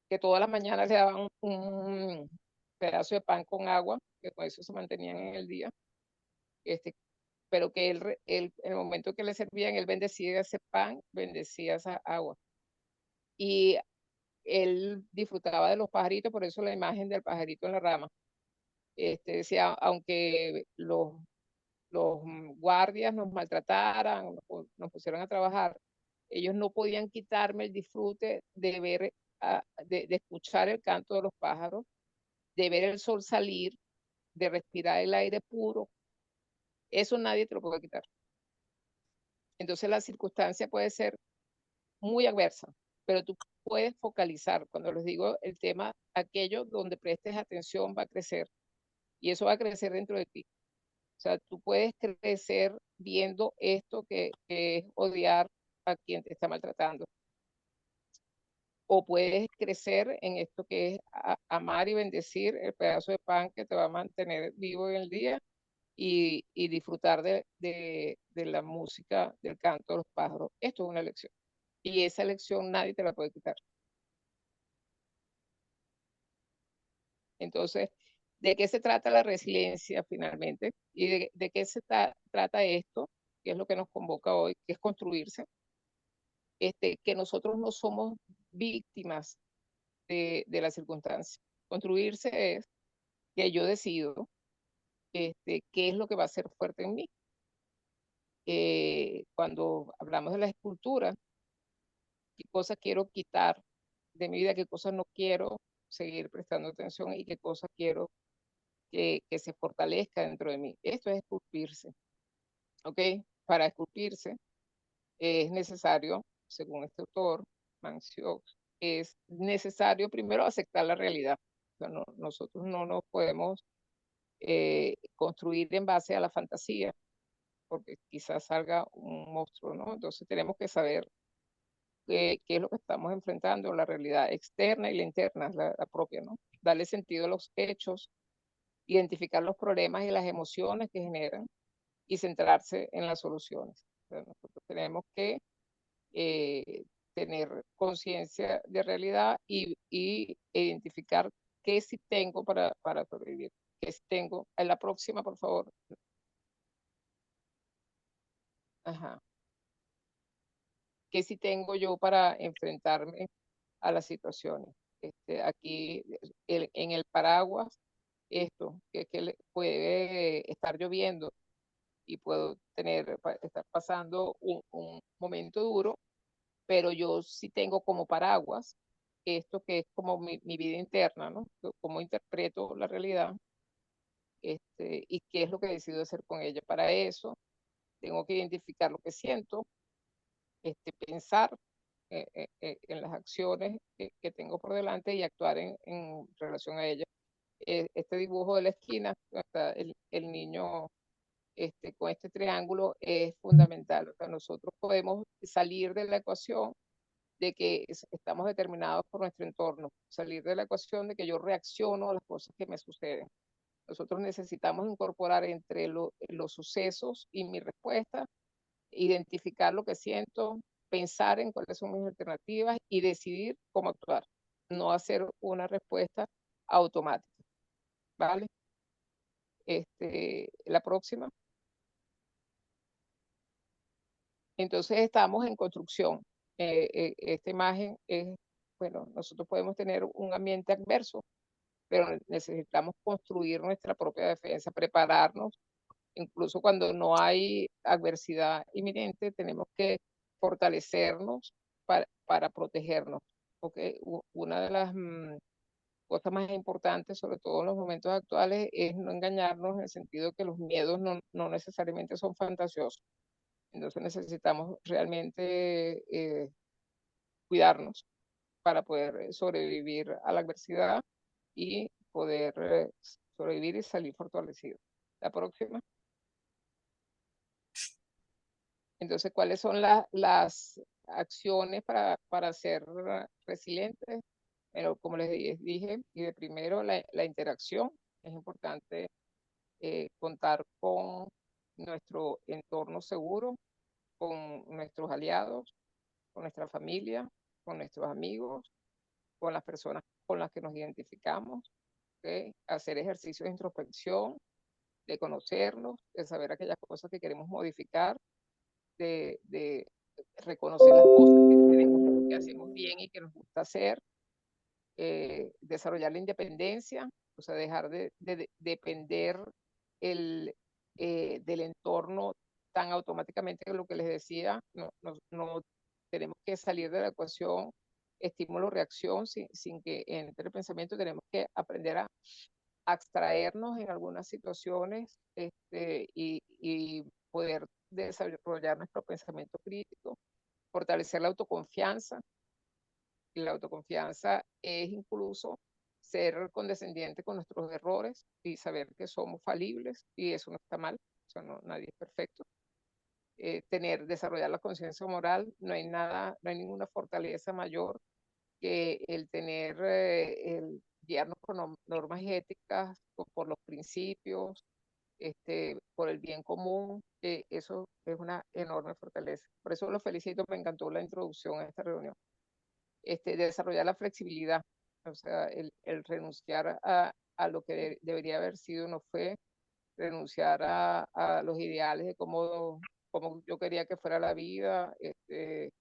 que todas las mañanas le daban un pedazo de pan con agua, que con eso se mantenían en el día, pero que él, en el momento que le servían, él bendecía ese pan, bendecía esa agua. Y él disfrutaba de los pajaritos, por eso la imagen del pajarito en la rama. Decía, aunque los guardias nos maltrataran, nos pusieron a trabajar, ellos no podían quitarme el disfrute de ver, de escuchar el canto de los pájaros, de ver el sol salir, de respirar el aire puro. Eso nadie te lo puede quitar. Entonces la circunstancia puede ser muy adversa, pero tú puedes focalizar. Cuando les digo el tema, aquello donde prestes atención va a crecer y eso va a crecer dentro de ti. O sea, tú puedes crecer viendo esto que es odiar a quien te está maltratando. O puedes crecer en esto que es amar y bendecir el pedazo de pan que te va a mantener vivo en el día y disfrutar de la música, del canto de los pájaros. Esto es una elección. Y esa elección nadie te la puede quitar. Entonces, ¿de qué se trata la resiliencia finalmente? ¿Y de qué se trata esto? Que es lo que nos convoca hoy, que es construirse. Que nosotros no somos víctimas de la circunstancia. Construirse es que yo decido qué es lo que va a ser fuerte en mí. Cuando hablamos de la escultura, qué cosas quiero quitar de mi vida, qué cosas no quiero seguir prestando atención y qué cosas quiero que se fortalezca dentro de mí. Esto es esculpirse, ¿ok? Para esculpirse es necesario, según este autor, Mancio, es necesario primero aceptar la realidad. O sea, nosotros no nos podemos construir en base a la fantasía, porque quizás salga un monstruo, ¿no? Entonces tenemos que saber qué es lo que estamos enfrentando, la realidad externa y la interna, la propia, ¿no? Darle sentido a los hechos, identificar los problemas y las emociones que generan y centrarse en las soluciones. O sea, nosotros tenemos que eh, tener conciencia de realidad y identificar qué sí tengo para sobrevivir, qué sí tengo. En la próxima, por favor. Ajá. ¿Qué sí tengo yo para enfrentarme a las situaciones? Aquí en el paraguas, puede estar lloviendo y puedo estar pasando un momento duro, pero yo sí tengo como paraguas esto que es como mi vida interna, ¿no? Cómo interpreto la realidad y qué es lo que decido hacer con ella. Para eso tengo que identificar lo que siento, pensar en las acciones que tengo por delante y actuar en relación a ellas. Este dibujo de la esquina, está el niño con este triángulo es fundamental. O sea, nosotros podemos salir de la ecuación de que estamos determinados por nuestro entorno, salir de la ecuación de que yo reacciono a las cosas que me suceden. Nosotros necesitamos incorporar entre los sucesos y mi respuesta, identificar lo que siento, pensar en cuáles son mis alternativas y decidir cómo actuar, no hacer una respuesta automática, ¿vale? La próxima. Entonces estamos en construcción. Esta imagen es, bueno, nosotros podemos tener un ambiente adverso, pero necesitamos construir nuestra propia defensa, prepararnos. Incluso cuando no hay adversidad inminente, tenemos que fortalecernos para protegernos. Porque una de las cosas más importantes, sobre todo en los momentos actuales, es no engañarnos en el sentido de que los miedos no necesariamente son fantasiosos. Entonces necesitamos realmente cuidarnos para poder sobrevivir a la adversidad y poder sobrevivir y salir fortalecido. La próxima. Entonces, ¿cuáles son las acciones para ser resilientes? Pero como les dije, y de primero la interacción. Es importante contar con nuestro entorno seguro, con nuestros aliados, con nuestra familia, con nuestros amigos, con las personas con las que nos identificamos, ¿okay? Hacer ejercicios de introspección, de conocernos, de saber aquellas cosas que queremos modificar, de reconocer las cosas que tenemos, que hacemos bien y que nos gusta hacer, desarrollar la independencia, o sea, dejar de depender del entorno tan automáticamente, lo que les decía, no tenemos que salir de la ecuación estímulo-reacción sin que entre el pensamiento, tenemos que aprender a abstraernos en algunas situaciones, y poder desarrollar nuestro pensamiento crítico, fortalecer la autoconfianza. Y la autoconfianza es incluso ser condescendiente con nuestros errores y saber que somos falibles, y eso no está mal, o sea, nadie es perfecto. Desarrollar la conciencia moral, no hay ninguna fortaleza mayor que el el guiarnos por normas éticas, por los principios, por el bien común. Eso es una enorme fortaleza. Por eso lo felicito, me encantó la introducción a esta reunión. Desarrollar la flexibilidad, o sea, el renunciar a lo que debería haber sido, no fue, renunciar a los ideales de cómo yo quería que fuera la vida, de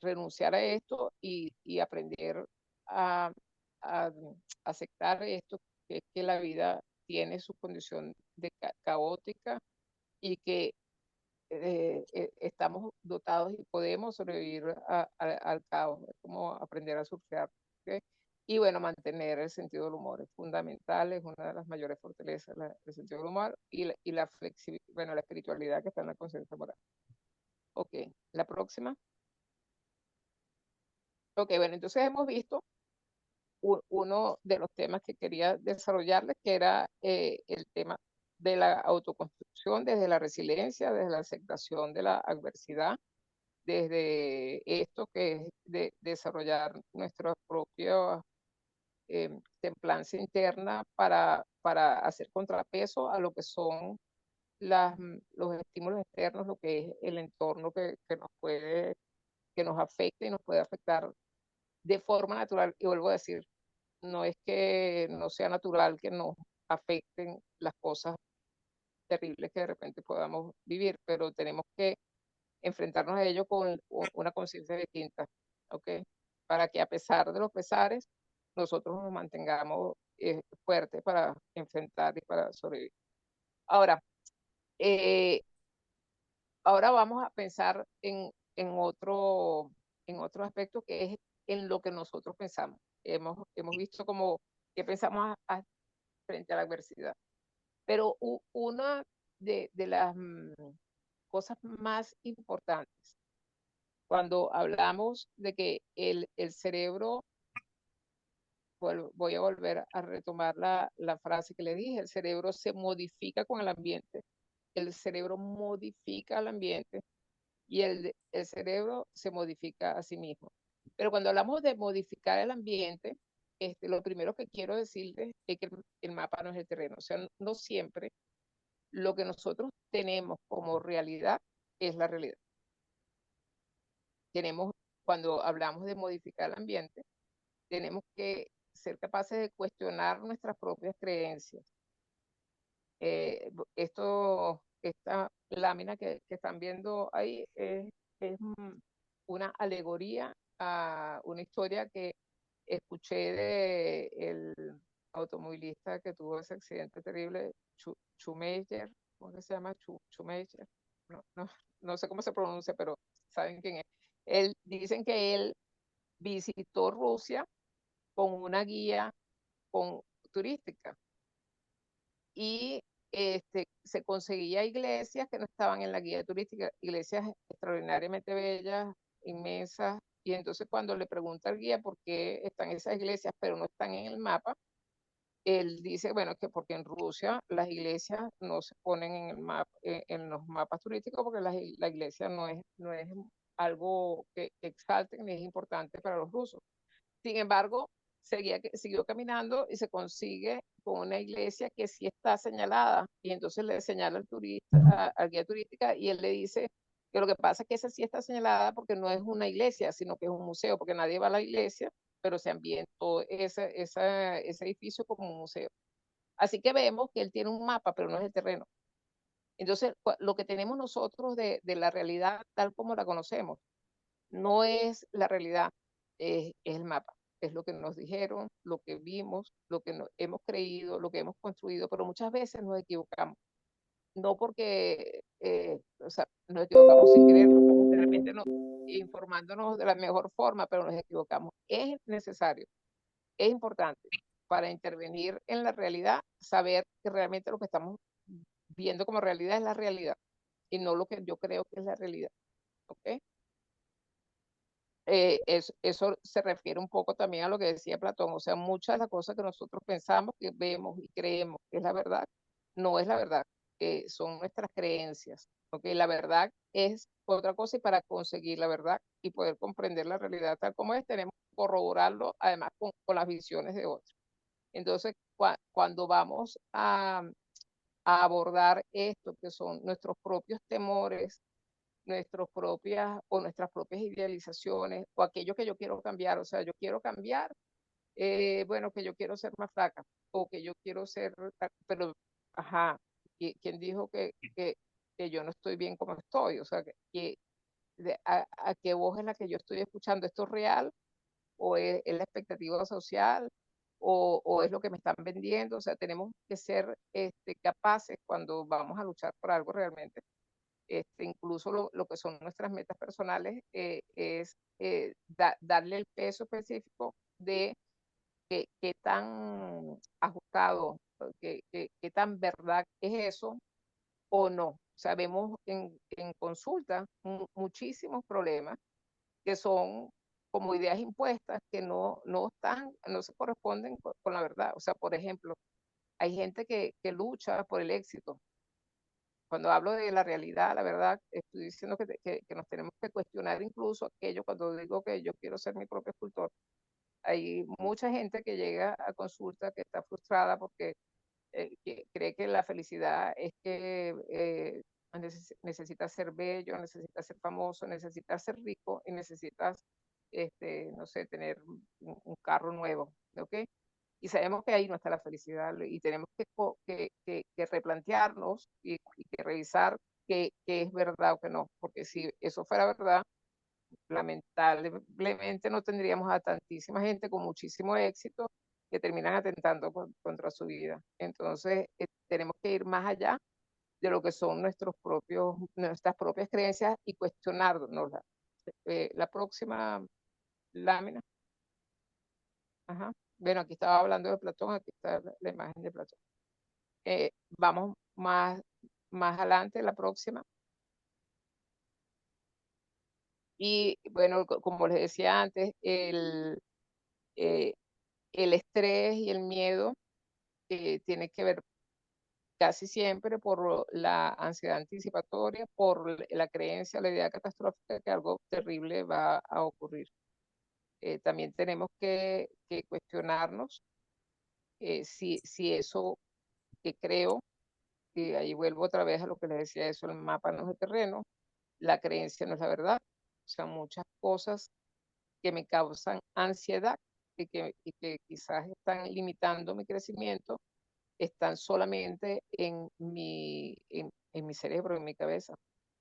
renunciar a esto y aprender a, a aceptar esto, que es que la vida tiene su condición de caótica, y que estamos dotados y podemos sobrevivir al caos. Es como aprender a surfear, ¿okay? Y bueno, mantener el sentido del humor es fundamental, es una de las mayores fortalezas, el sentido del humor y la flexibilidad, bueno, la espiritualidad que está en la conciencia moral. Ok, la próxima. Ok, bueno, entonces hemos visto uno de los temas que quería desarrollarles, que era el tema de la autoconstrucción desde la resiliencia, desde la aceptación de la adversidad, desde esto que es de desarrollar nuestra propia templanza interna para hacer contrapeso a lo que son los estímulos externos, lo que es el entorno que nos afecta y nos puede afectar de forma natural. Y vuelvo a decir, no es que no sea natural que nos afecten las cosas terribles que de repente podamos vivir, pero tenemos que enfrentarnos a ello con una conciencia distinta, ¿ok? Para que a pesar de los pesares, nosotros nos mantengamos fuertes para enfrentar y para sobrevivir. Ahora, eh, ahora vamos a pensar en otro aspecto, que es en lo que nosotros pensamos. Hemos visto como que pensamos frente a la adversidad. Pero una de las cosas más importantes cuando hablamos de que el cerebro, voy a volver a retomar la frase que le dije, el cerebro se modifica con el ambiente, el cerebro modifica el ambiente y el cerebro se modifica a sí mismo. Pero cuando hablamos de modificar el ambiente, lo primero que quiero decirles es que el mapa no es el terreno, o sea, no siempre lo que nosotros tenemos como realidad es la realidad. Cuando hablamos de modificar el ambiente, tenemos que ser capaces de cuestionar nuestras propias creencias. Esta lámina que están viendo ahí es una alegoría a una historia que escuché de el automovilista que tuvo ese accidente terrible, Schumacher. ¿Cómo se llama? Schumacher. No sé cómo se pronuncia, pero saben quién es. Dicen que él visitó Rusia con una guía turística, y se conseguía iglesias que no estaban en la guía turística, iglesias extraordinariamente bellas, inmensas, y entonces cuando le pregunta al guía por qué están esas iglesias pero no están en el mapa, él dice, bueno, que porque en Rusia las iglesias no se ponen en el mapa, en los mapas turísticos, porque la iglesia no es algo que exalte ni es importante para los rusos. Sin embargo, siguió caminando y se consigue con una iglesia que sí está señalada, y entonces le señala al turista, al guía turística, y él le dice, Que lo que pasa es que esa sí está señalada porque no es una iglesia, sino que es un museo, porque nadie va a la iglesia, pero se ambientó ese edificio como un museo. Así que vemos que él tiene un mapa, pero no es el terreno. Entonces, lo que tenemos nosotros de la realidad tal como la conocemos, no es la realidad, es el mapa, es lo que nos dijeron, lo que vimos, lo que hemos creído, lo que hemos construido, pero muchas veces nos equivocamos. No porque, o sea, nos equivocamos sin querer, estamos realmente informándonos de la mejor forma, pero nos equivocamos. Es necesario, es importante para intervenir en la realidad, saber que realmente lo que estamos viendo como realidad es la realidad y no lo que yo creo que es la realidad. ¿Ok? Eso se refiere un poco también a lo que decía Platón, o sea, muchas de las cosas que nosotros pensamos, que vemos y creemos que es la verdad, no es la verdad, son nuestras creencias, ¿ok? La verdad es otra cosa y para conseguir la verdad y poder comprender la realidad tal como es, tenemos que corroborarlo además con las visiones de otros. Entonces, cuando vamos a abordar esto, que son nuestros propios temores, nuestras propias idealizaciones o aquello que yo quiero cambiar. O sea, yo quiero cambiar, bueno, que yo quiero ser más flaca o que yo quiero ser, pero, ajá, ¿quién dijo que yo no estoy bien como estoy? O sea, a qué voz es la que yo estoy escuchando? ¿Esto es real o es la expectativa social? O es lo que me están vendiendo, o sea, tenemos que ser capaces cuando vamos a luchar por algo realmente, incluso lo que son nuestras metas personales, es darle el peso específico de qué tan ajustado, qué tan verdad es eso o no. Sabemos en consulta muchísimos problemas que son como ideas impuestas que no se corresponden con la verdad. O sea, por ejemplo, hay gente que lucha por el éxito. Cuando hablo de la realidad, la verdad, estoy diciendo que nos tenemos que cuestionar incluso aquello cuando digo que yo quiero ser mi propio escultor. Hay mucha gente que llega a consulta que está frustrada porque que cree que la felicidad es que necesitas ser bello, necesitas ser famoso, necesitas ser rico y necesitas, no sé, tener un carro nuevo, ¿ok? Y sabemos que ahí no está la felicidad y tenemos que replantearnos y que revisar qué es verdad o qué no, porque si eso fuera verdad, lamentablemente no tendríamos a tantísima gente con muchísimo éxito que terminan atentando contra su vida. Entonces, tenemos que ir más allá de lo que son nuestras propias creencias y cuestionarnos. La próxima lámina. Ajá. Bueno, aquí estaba hablando de Platón, aquí está la imagen de Platón. Vamos más adelante, la próxima. Y bueno, como les decía antes, eh, el estrés y el miedo tiene que ver casi siempre por la ansiedad anticipatoria, por la creencia, la idea catastrófica que algo terrible va a ocurrir. También tenemos que cuestionarnos si eso que creo, y ahí vuelvo otra vez a lo que les decía, eso, el mapa no es el terreno, la creencia no es la verdad. O sea, muchas cosas que me causan ansiedad y que quizás están limitando mi crecimiento, están solamente en mi cerebro, en mi cabeza.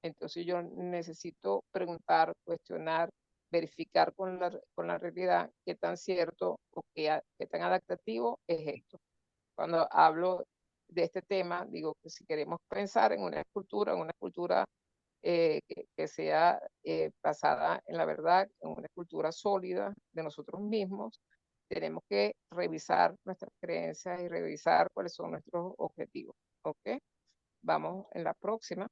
Entonces yo necesito preguntar, cuestionar, verificar con la realidad qué tan cierto o qué tan adaptativo es esto. Cuando hablo de este tema, digo que si queremos pensar en una escultura que sea basada en la verdad, en una cultura sólida de nosotros mismos, tenemos que revisar nuestras creencias y revisar cuáles son nuestros objetivos. ¿Ok? Vamos en la próxima.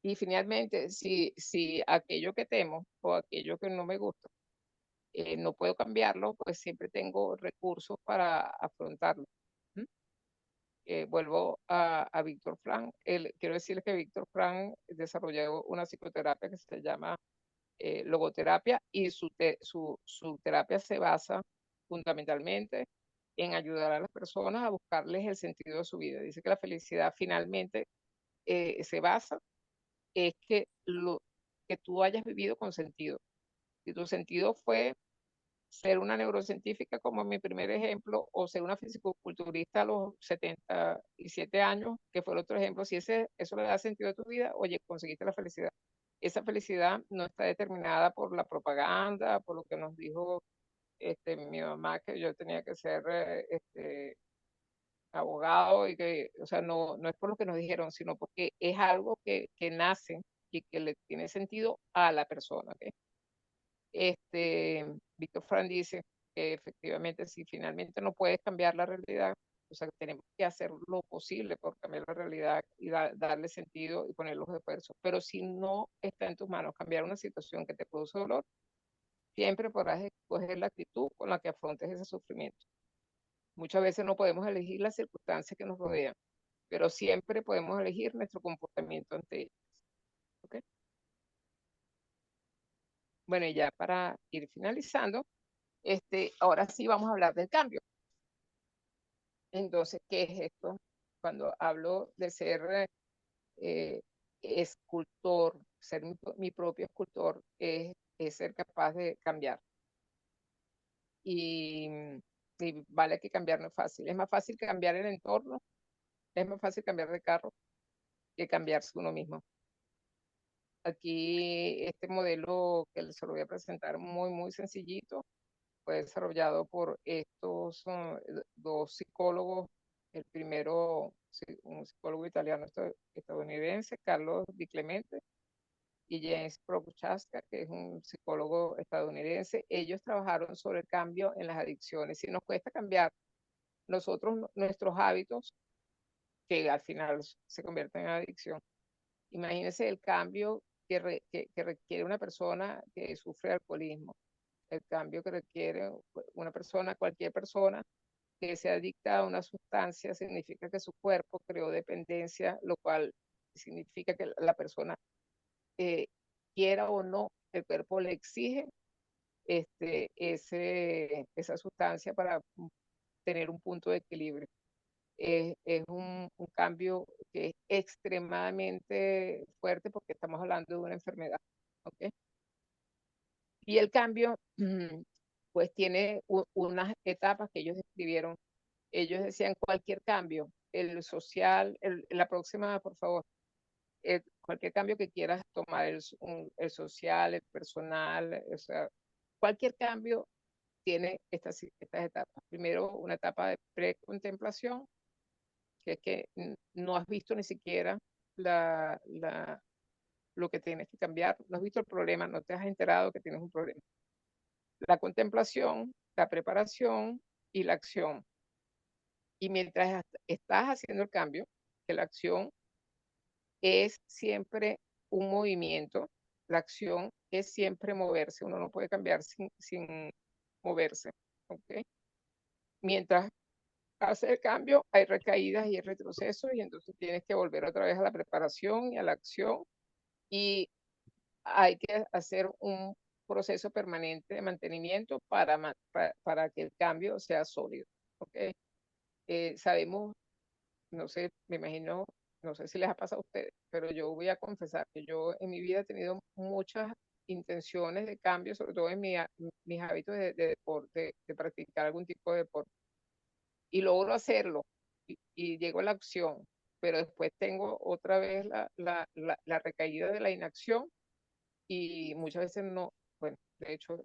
Y finalmente, si aquello que temo o aquello que no me gusta, no puedo cambiarlo, pues siempre tengo recursos para afrontarlo. ¿Mm? Vuelvo a Víctor Frank. Quiero decirles que Víctor Frank desarrolló una psicoterapia que se llama logoterapia y su terapia se basa fundamentalmente en ayudar a las personas a buscarles el sentido de su vida. Dice que la felicidad finalmente se basa es que tú hayas vivido con sentido. Si tu sentido fue ser una neurocientífica como mi primer ejemplo, o ser una fisicoculturista a los 77 años, que fue el otro ejemplo, si eso le da sentido a tu vida, oye, conseguiste la felicidad. Esa felicidad no está determinada por la propaganda, por lo que nos dijo mi mamá, que yo tenía que ser abogado y que, o sea, no es por lo que nos dijeron, sino porque es algo que nace y que le tiene sentido a la persona. ¿Ok? Víctor Frank dice que efectivamente si finalmente no puedes cambiar la realidad, o sea, tenemos que hacer lo posible por cambiar la realidad y darle sentido y poner los esfuerzos. Pero si no está en tus manos cambiar una situación que te produce dolor, siempre podrás escoger la actitud con la que afrontes ese sufrimiento. Muchas veces no podemos elegir las circunstancias que nos rodean, pero siempre podemos elegir nuestro comportamiento ante ellas. ¿Ok? Bueno, y ya para ir finalizando, ahora sí vamos a hablar del cambio. Entonces, ¿qué es esto? Cuando hablo de ser escultor, ser mi propio escultor, es ser capaz de cambiar. Y, y vale que cambiar no es fácil. Es más fácil cambiar el entorno, es más fácil cambiar de carro que cambiarse uno mismo. Aquí este modelo que se lo voy a presentar muy, muy sencillito, fue desarrollado por estos dos psicólogos. El primero, un psicólogo italiano estadounidense, Carlos Di Clemente, y James Prochaska, que es un psicólogo estadounidense. Ellos trabajaron sobre el cambio en las adicciones. Si nos cuesta cambiar nosotros nuestros hábitos, que al final se convierten en adicción, imagínense el cambio que requiere una persona que sufre alcoholismo, el cambio que requiere una persona, cualquier persona que se adicta a una sustancia, significa que su cuerpo creó dependencia, lo cual significa que la persona, eh, quiera o no, el cuerpo le exige esa sustancia para tener un punto de equilibrio. Es un cambio que es extremadamente fuerte porque estamos hablando de una enfermedad. ¿Ok? Y el cambio, pues tiene unas etapas que ellos describieron. Ellos decían cualquier cambio, el social, la próxima, por favor, cualquier cambio que quieras tomar, el social, el personal, o sea, cualquier cambio tiene estas etapas. Primero, una etapa de precontemplación, que es que no has visto ni siquiera lo que tienes que cambiar, no has visto el problema, no te has enterado que tienes un problema. La contemplación, la preparación y la acción. Y mientras estás haciendo el cambio, que la acción es siempre un movimiento, la acción es siempre moverse, uno no puede cambiar sin moverse. ¿Ok? Mientras hace el cambio, hay recaídas y retrocesos y entonces tienes que volver otra vez a la preparación y a la acción y hay que hacer un proceso permanente de mantenimiento para que el cambio sea sólido. ¿Ok? Sabemos, no sé, me imagino, no sé si les ha pasado a ustedes, pero yo voy a confesar que yo en mi vida he tenido muchas intenciones de cambio, sobre todo en mis hábitos de deporte, de practicar algún tipo de deporte, y logro hacerlo y llego a la acción, pero después tengo otra vez la recaída de la inacción y muchas veces no, bueno, de hecho,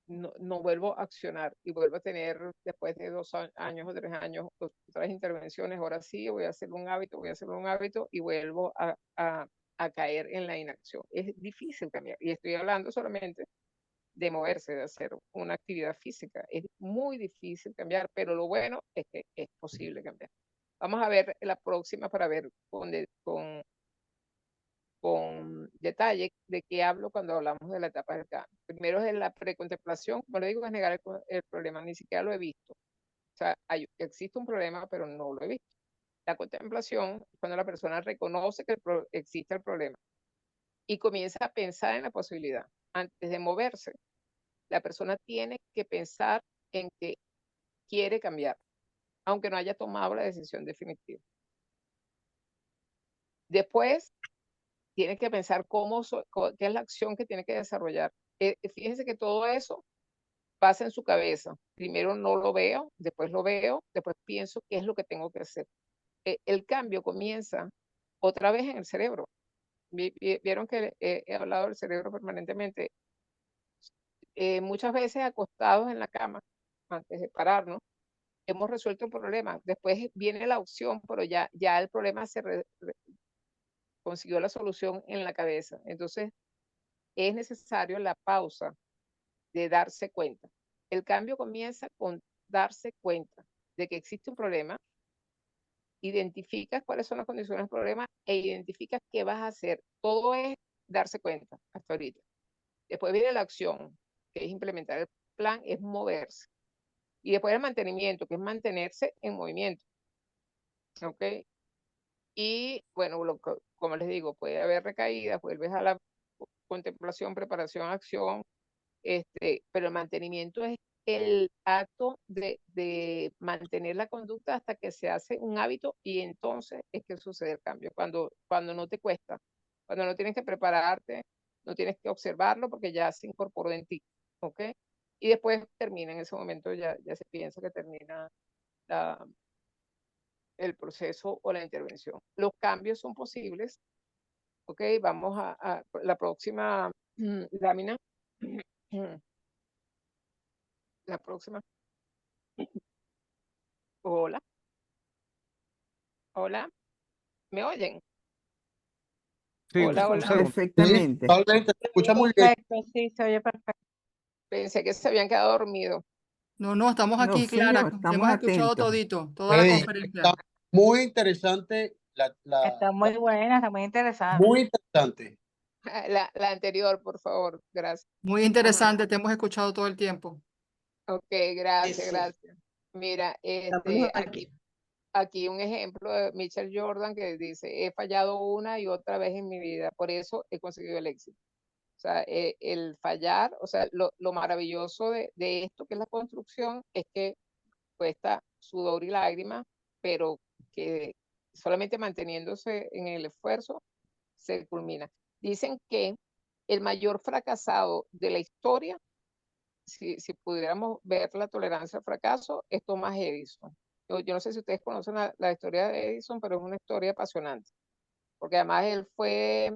no vuelvo a accionar y vuelvo a tener después de 2 años o 3 años otras intervenciones. Ahora sí, voy a hacer un hábito, voy a hacer un hábito y vuelvo a caer en la inacción. Es difícil cambiar y estoy hablando solamente de moverse, de hacer una actividad física. Es muy difícil cambiar, pero lo bueno es que es posible cambiar. Vamos a ver la próxima para ver con detalle de qué hablo cuando hablamos de la etapa del cambio. Primero es la precontemplación, como le digo, es negar el problema, ni siquiera lo he visto. O sea, existe un problema, pero no lo he visto. La contemplación es cuando la persona reconoce que existe el problema y comienza a pensar en la posibilidad. Antes de moverse, la persona tiene que pensar en que quiere cambiar, aunque no haya tomado la decisión definitiva. Después, tiene que pensar qué es la acción que tiene que desarrollar. Fíjense que todo eso pasa en su cabeza. Primero no lo veo, después pienso qué es lo que tengo que hacer. El cambio comienza otra vez en el cerebro. Vieron que he hablado del cerebro permanentemente. Muchas veces acostados en la cama, antes de pararnos, hemos resuelto el problema. Después viene la opción, pero ya el problema consiguió la solución en la cabeza. Entonces, es necesario la pausa de darse cuenta. El cambio comienza con darse cuenta de que existe un problema, identificas cuáles son las condiciones del problema e identificas qué vas a hacer. Todo es darse cuenta hasta ahorita. Después viene la acción, que es implementar el plan, es moverse. Y después el mantenimiento, que es mantenerse en movimiento. ¿Ok? Y bueno, como les digo, puede haber recaídas, vuelves a la contemplación, preparación, acción, pero el mantenimiento es el acto de mantener la conducta hasta que se hace un hábito y entonces es que sucede el cambio, cuando no te cuesta, cuando no tienes que prepararte, no tienes que observarlo porque ya se incorporó en ti, ¿ok? Y después termina, en ese momento ya se piensa que termina el proceso o la intervención. Los cambios son posibles, ¿ok? Vamos a la próxima lámina. La próxima. Hola, hola, ¿me oyen? Sí, Hola, un hola. segundo. Sí, Perfectamente. totalmente, se Se escucha oye muy bien. perfecto, sí, se oye perfecto. Pensé que se habían quedado dormidos. No, estamos No, aquí, Clara. señor, Hemos estamos escuchado atentos. todito, toda la Freddy, conferencia. está muy interesante, Está muy buena, está muy interesante. muy interesante. La anterior, por favor, gracias. Muy Ajá. interesante, te hemos escuchado todo el tiempo. Ok, gracias, Eso. gracias. Mira, Estamos aquí. aquí un ejemplo de Michael Jordan que dice, he fallado una y otra vez en mi vida, por eso he conseguido el éxito. O sea, el fallar, o sea, lo maravilloso de esto que es la construcción es que cuesta sudor y lágrimas, pero que solamente manteniéndose en el esfuerzo se culmina. Dicen que el mayor fracasado de la historia, si pudiéramos ver la tolerancia al fracaso, es Thomas Edison. Yo no sé si ustedes conocen la historia de Edison, pero es una historia apasionante, porque además él fue,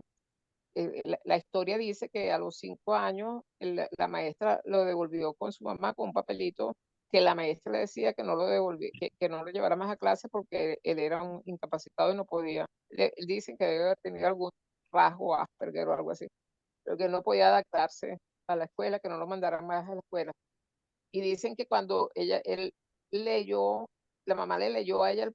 la historia dice que a los 5 años la maestra lo devolvió con su mamá con un papelito que la maestra le decía que no lo devolvía, que no lo llevara más a clase porque él era un incapacitado y no podía. Dicen que debe haber tenido algún rasgo Asperger o algo así, pero que no podía adaptarse a la escuela, que no lo mandaran más a la escuela. Y dicen que cuando él leyó, la mamá le leyó a él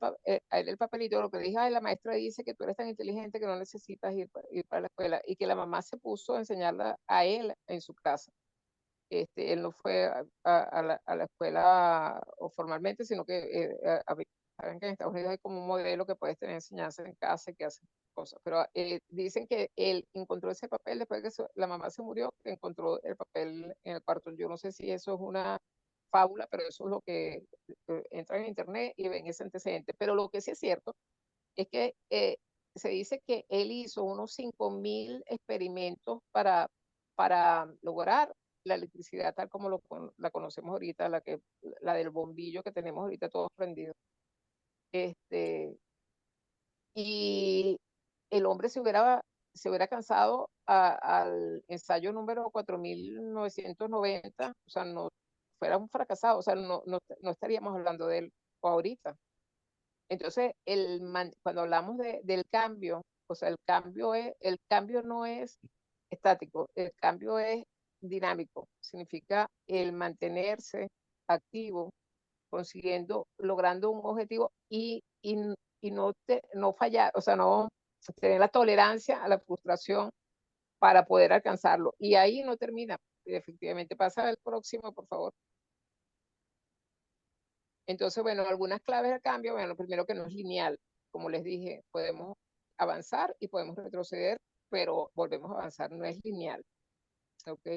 el papelito, lo que dijo, ay, la maestra dice que tú eres tan inteligente que no necesitas ir para la escuela, y que la mamá se puso a enseñarla a él en su casa. Él no fue a la escuela o formalmente, sino que saben que en Estados Unidos hay como un modelo que puedes tener enseñanza en casa y que hace cosas, pero dicen que él encontró ese papel después de que la mamá se murió, que encontró el papel en el cuarto. Yo no sé si eso es una fábula, pero eso es lo que entra en internet y ven ese antecedente. Pero lo que sí es cierto es que se dice que él hizo unos 5.000 experimentos para lograr la electricidad tal como la conocemos ahorita, la del bombillo que tenemos ahorita todos prendidos. Y el hombre se hubiera cansado al ensayo número 4990, o sea, no fuera un fracasado, o sea, no estaríamos hablando de él ahorita. Entonces, cuando hablamos del cambio, o sea, el cambio no es estático, el cambio es dinámico, significa el mantenerse activo, logrando un objetivo y no fallar, o sea, no tener la tolerancia a la frustración para poder alcanzarlo. Y ahí no termina, efectivamente. Pasa al próximo, por favor. Entonces, bueno, algunas claves del cambio, bueno, lo primero que no es lineal, como les dije, podemos avanzar y podemos retroceder, pero volvemos a avanzar, no es lineal, ¿ok?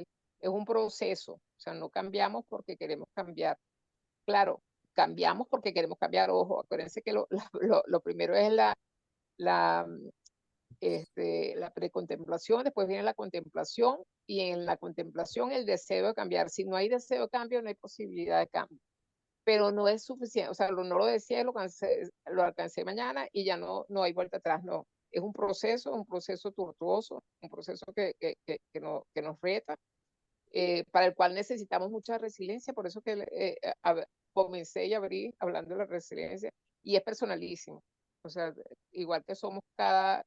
Es un proceso, o sea, no cambiamos porque queremos cambiar. Claro, cambiamos porque queremos cambiar, ojo, acuérdense que lo primero es la la precontemplación, después viene la contemplación, y en la contemplación el deseo de cambiar. Si no hay deseo de cambio, no hay posibilidad de cambio. Pero no es suficiente, o sea, no lo decía, lo alcancé mañana y ya no hay vuelta atrás, no. Es un proceso tortuoso, un proceso que nos reta, para el cual necesitamos mucha resiliencia, por eso que comencé y abrí hablando de la resiliencia, y es personalísimo. O sea, igual que somos, cada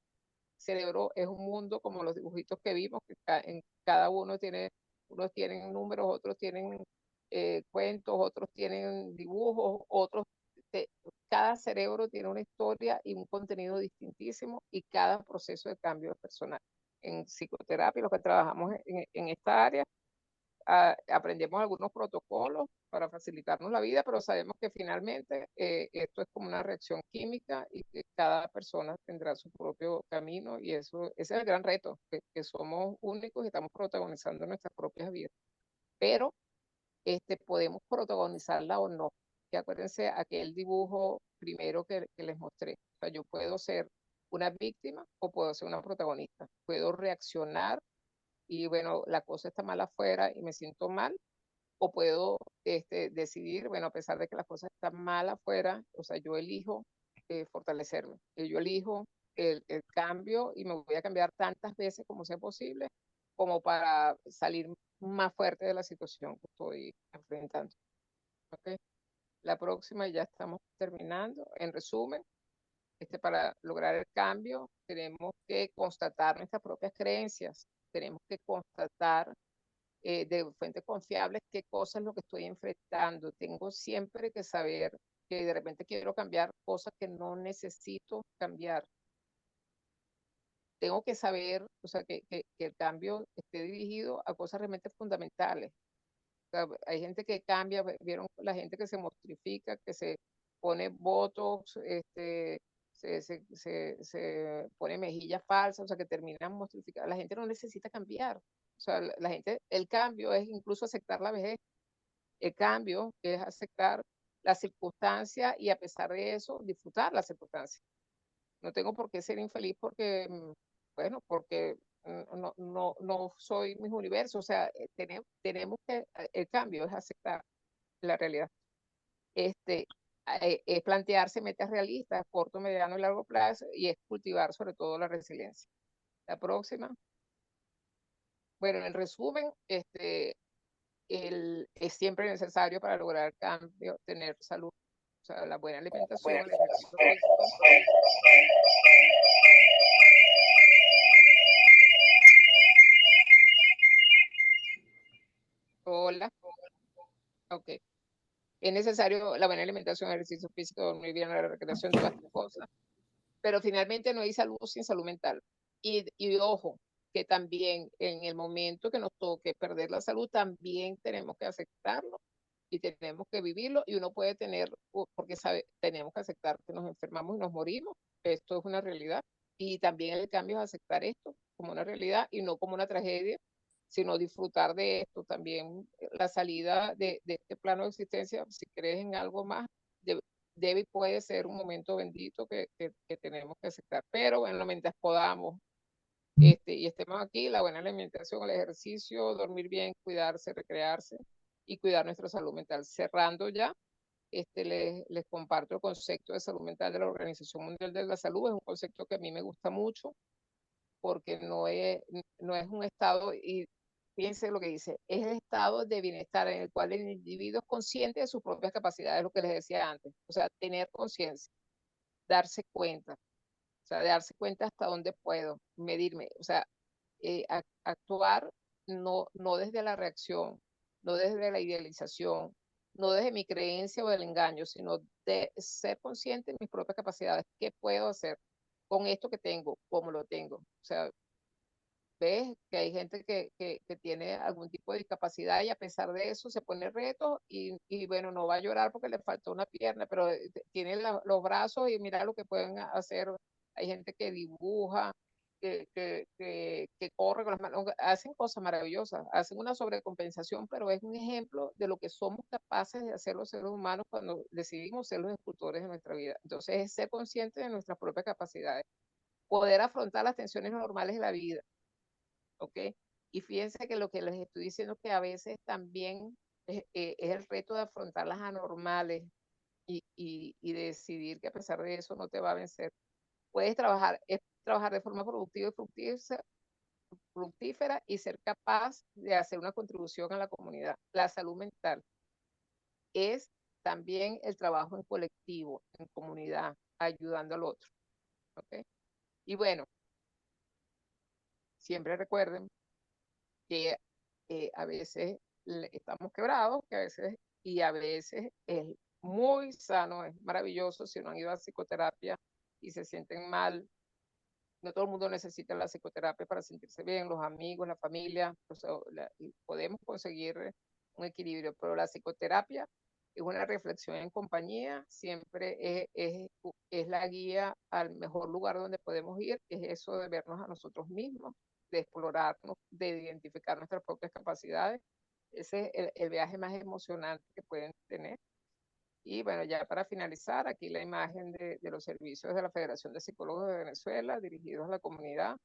cerebro es un mundo como los dibujitos que vimos, que en cada uno unos tienen números, otros tienen cuentos, otros tienen dibujos, cada cerebro tiene una historia y un contenido distintísimo, y cada proceso de cambio es personal. En psicoterapia, los que trabajamos en esta área, aprendemos algunos protocolos para facilitarnos la vida, pero sabemos que finalmente esto es como una reacción química y que cada persona tendrá su propio camino, y ese es el gran reto, que somos únicos y estamos protagonizando nuestras propias vidas. Pero podemos protagonizarla o no. Que acuérdense aquel dibujo primero que les mostré. O sea, yo puedo ser una víctima o puedo ser una protagonista. Puedo reaccionar y bueno, la cosa está mal afuera y me siento mal, o puedo decidir, bueno, a pesar de que las cosas están mal afuera, o sea, yo elijo fortalecerme, yo elijo el cambio, y me voy a cambiar tantas veces como sea posible, como para salir más fuerte de la situación que estoy enfrentando. ¿Okay? La próxima, ya estamos terminando. En resumen, para lograr el cambio tenemos que constatar nuestras propias creencias, tenemos que constatar de fuentes confiables qué cosa es lo que estoy enfrentando. Tengo siempre que saber que de repente quiero cambiar cosas que no necesito cambiar. Tengo que saber, o sea, que el cambio esté dirigido a cosas realmente fundamentales. O sea, hay gente que cambia, vieron la gente que se mostrifica, que se pone botox, se pone mejillas falsas, o sea, que terminan mostrificadas. La gente no necesita cambiar. O sea, la gente, el cambio es incluso aceptar la vejez. El cambio es aceptar la circunstancia y, a pesar de eso, disfrutar la circunstancia. No tengo por qué ser infeliz porque, bueno, porque no soy mis universos. O sea, tenemos que, el cambio es aceptar la realidad. Es plantearse metas realistas, corto, mediano y largo plazo, y es cultivar sobre todo la resiliencia. La próxima. Bueno, en resumen, es siempre necesario para lograr el cambio tener salud, o sea, la buena alimentación, el ejercicio físico. Hola, ok. Es necesario la buena alimentación, el ejercicio físico, dormir bien, la recreación, todas estas cosas. Pero finalmente no hay salud sin salud mental. Y ojo, que también en el momento que nos toque perder la salud, también tenemos que aceptarlo y tenemos que vivirlo, y uno puede tener, porque tenemos que aceptar que nos enfermamos y nos morimos. Esto es una realidad, y también el cambio es aceptar esto como una realidad y no como una tragedia, sino disfrutar de esto también. La salida de este plano de existencia, si crees en algo más, debe y puede ser un momento bendito que tenemos que aceptar. Pero bueno, mientras podamos y estemos aquí, la buena alimentación, el ejercicio, dormir bien, cuidarse, recrearse y cuidar nuestra salud mental. Cerrando ya, les comparto el concepto de salud mental de la Organización Mundial de la Salud. Es un concepto que a mí me gusta mucho, porque no es un estado, y fíjense lo que dice, es el estado de bienestar en el cual el individuo es consciente de sus propias capacidades, lo que les decía antes. O sea, tener conciencia, darse cuenta, o sea, darse cuenta hasta dónde puedo medirme, o sea, actuar no desde la reacción, no desde la idealización, no desde mi creencia o del engaño, sino de ser consciente de mis propias capacidades. ¿Qué puedo hacer con esto que tengo? ¿Cómo lo tengo? O sea, ves que hay gente que tiene algún tipo de discapacidad, y a pesar de eso se pone retos, y bueno, no va a llorar porque le faltó una pierna, pero tiene los brazos y mira lo que pueden hacer. Hay gente que dibuja, que corre con las manos, hacen cosas maravillosas, hacen una sobrecompensación, pero es un ejemplo de lo que somos capaces de hacer los seres humanos cuando decidimos ser los escultores de nuestra vida. Entonces, es ser conscientes de nuestras propias capacidades. poder afrontar las tensiones normales de la vida, ¿ok? Y fíjense que lo que les estoy diciendo que a veces también es el reto de afrontar las anormales y decidir que a pesar de eso no te va a vencer. Puedes trabajar, es trabajar de forma productiva y fructífera y ser capaz de hacer una contribución a la comunidad. La salud mental es también el trabajo en colectivo, en comunidad, ayudando al otro. ¿Okay? Y bueno, siempre recuerden que a veces estamos quebrados, que a veces es muy sano, es maravilloso si no han ido a psicoterapia y se sienten mal. No todo el mundo necesita la psicoterapia para sentirse bien, los amigos, la familia, podemos conseguir un equilibrio, pero la psicoterapia es una reflexión en compañía, siempre es la guía al mejor lugar donde podemos ir, es eso de vernos a nosotros mismos, de explorarnos, de identificar nuestras propias capacidades. Ese es el viaje más emocionante que pueden tener. Y bueno, ya para finalizar, aquí la imagen de los servicios de la Federación de Psicólogos de Venezuela dirigidos a la comunidad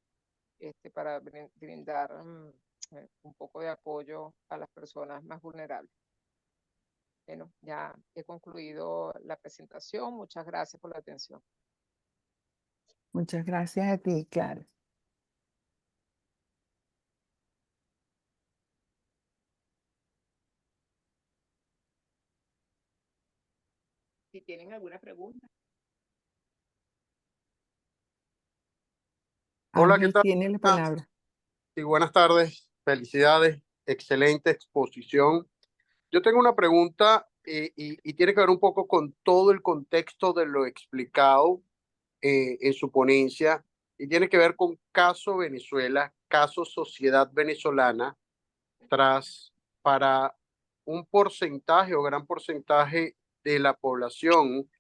para brindar un poco de apoyo a las personas más vulnerables. Bueno, ya he concluido la presentación. Muchas gracias por la atención. Muchas gracias a ti, Clara. Si tienen alguna pregunta. Hola, ¿qué Ángel tal? tiene la palabra. Sí, buenas tardes. Felicidades. Excelente exposición. Yo tengo una pregunta y tiene que ver un poco con todo el contexto de lo explicado en su ponencia y tiene que ver con caso Venezuela, caso sociedad venezolana, para un porcentaje o gran porcentaje de la población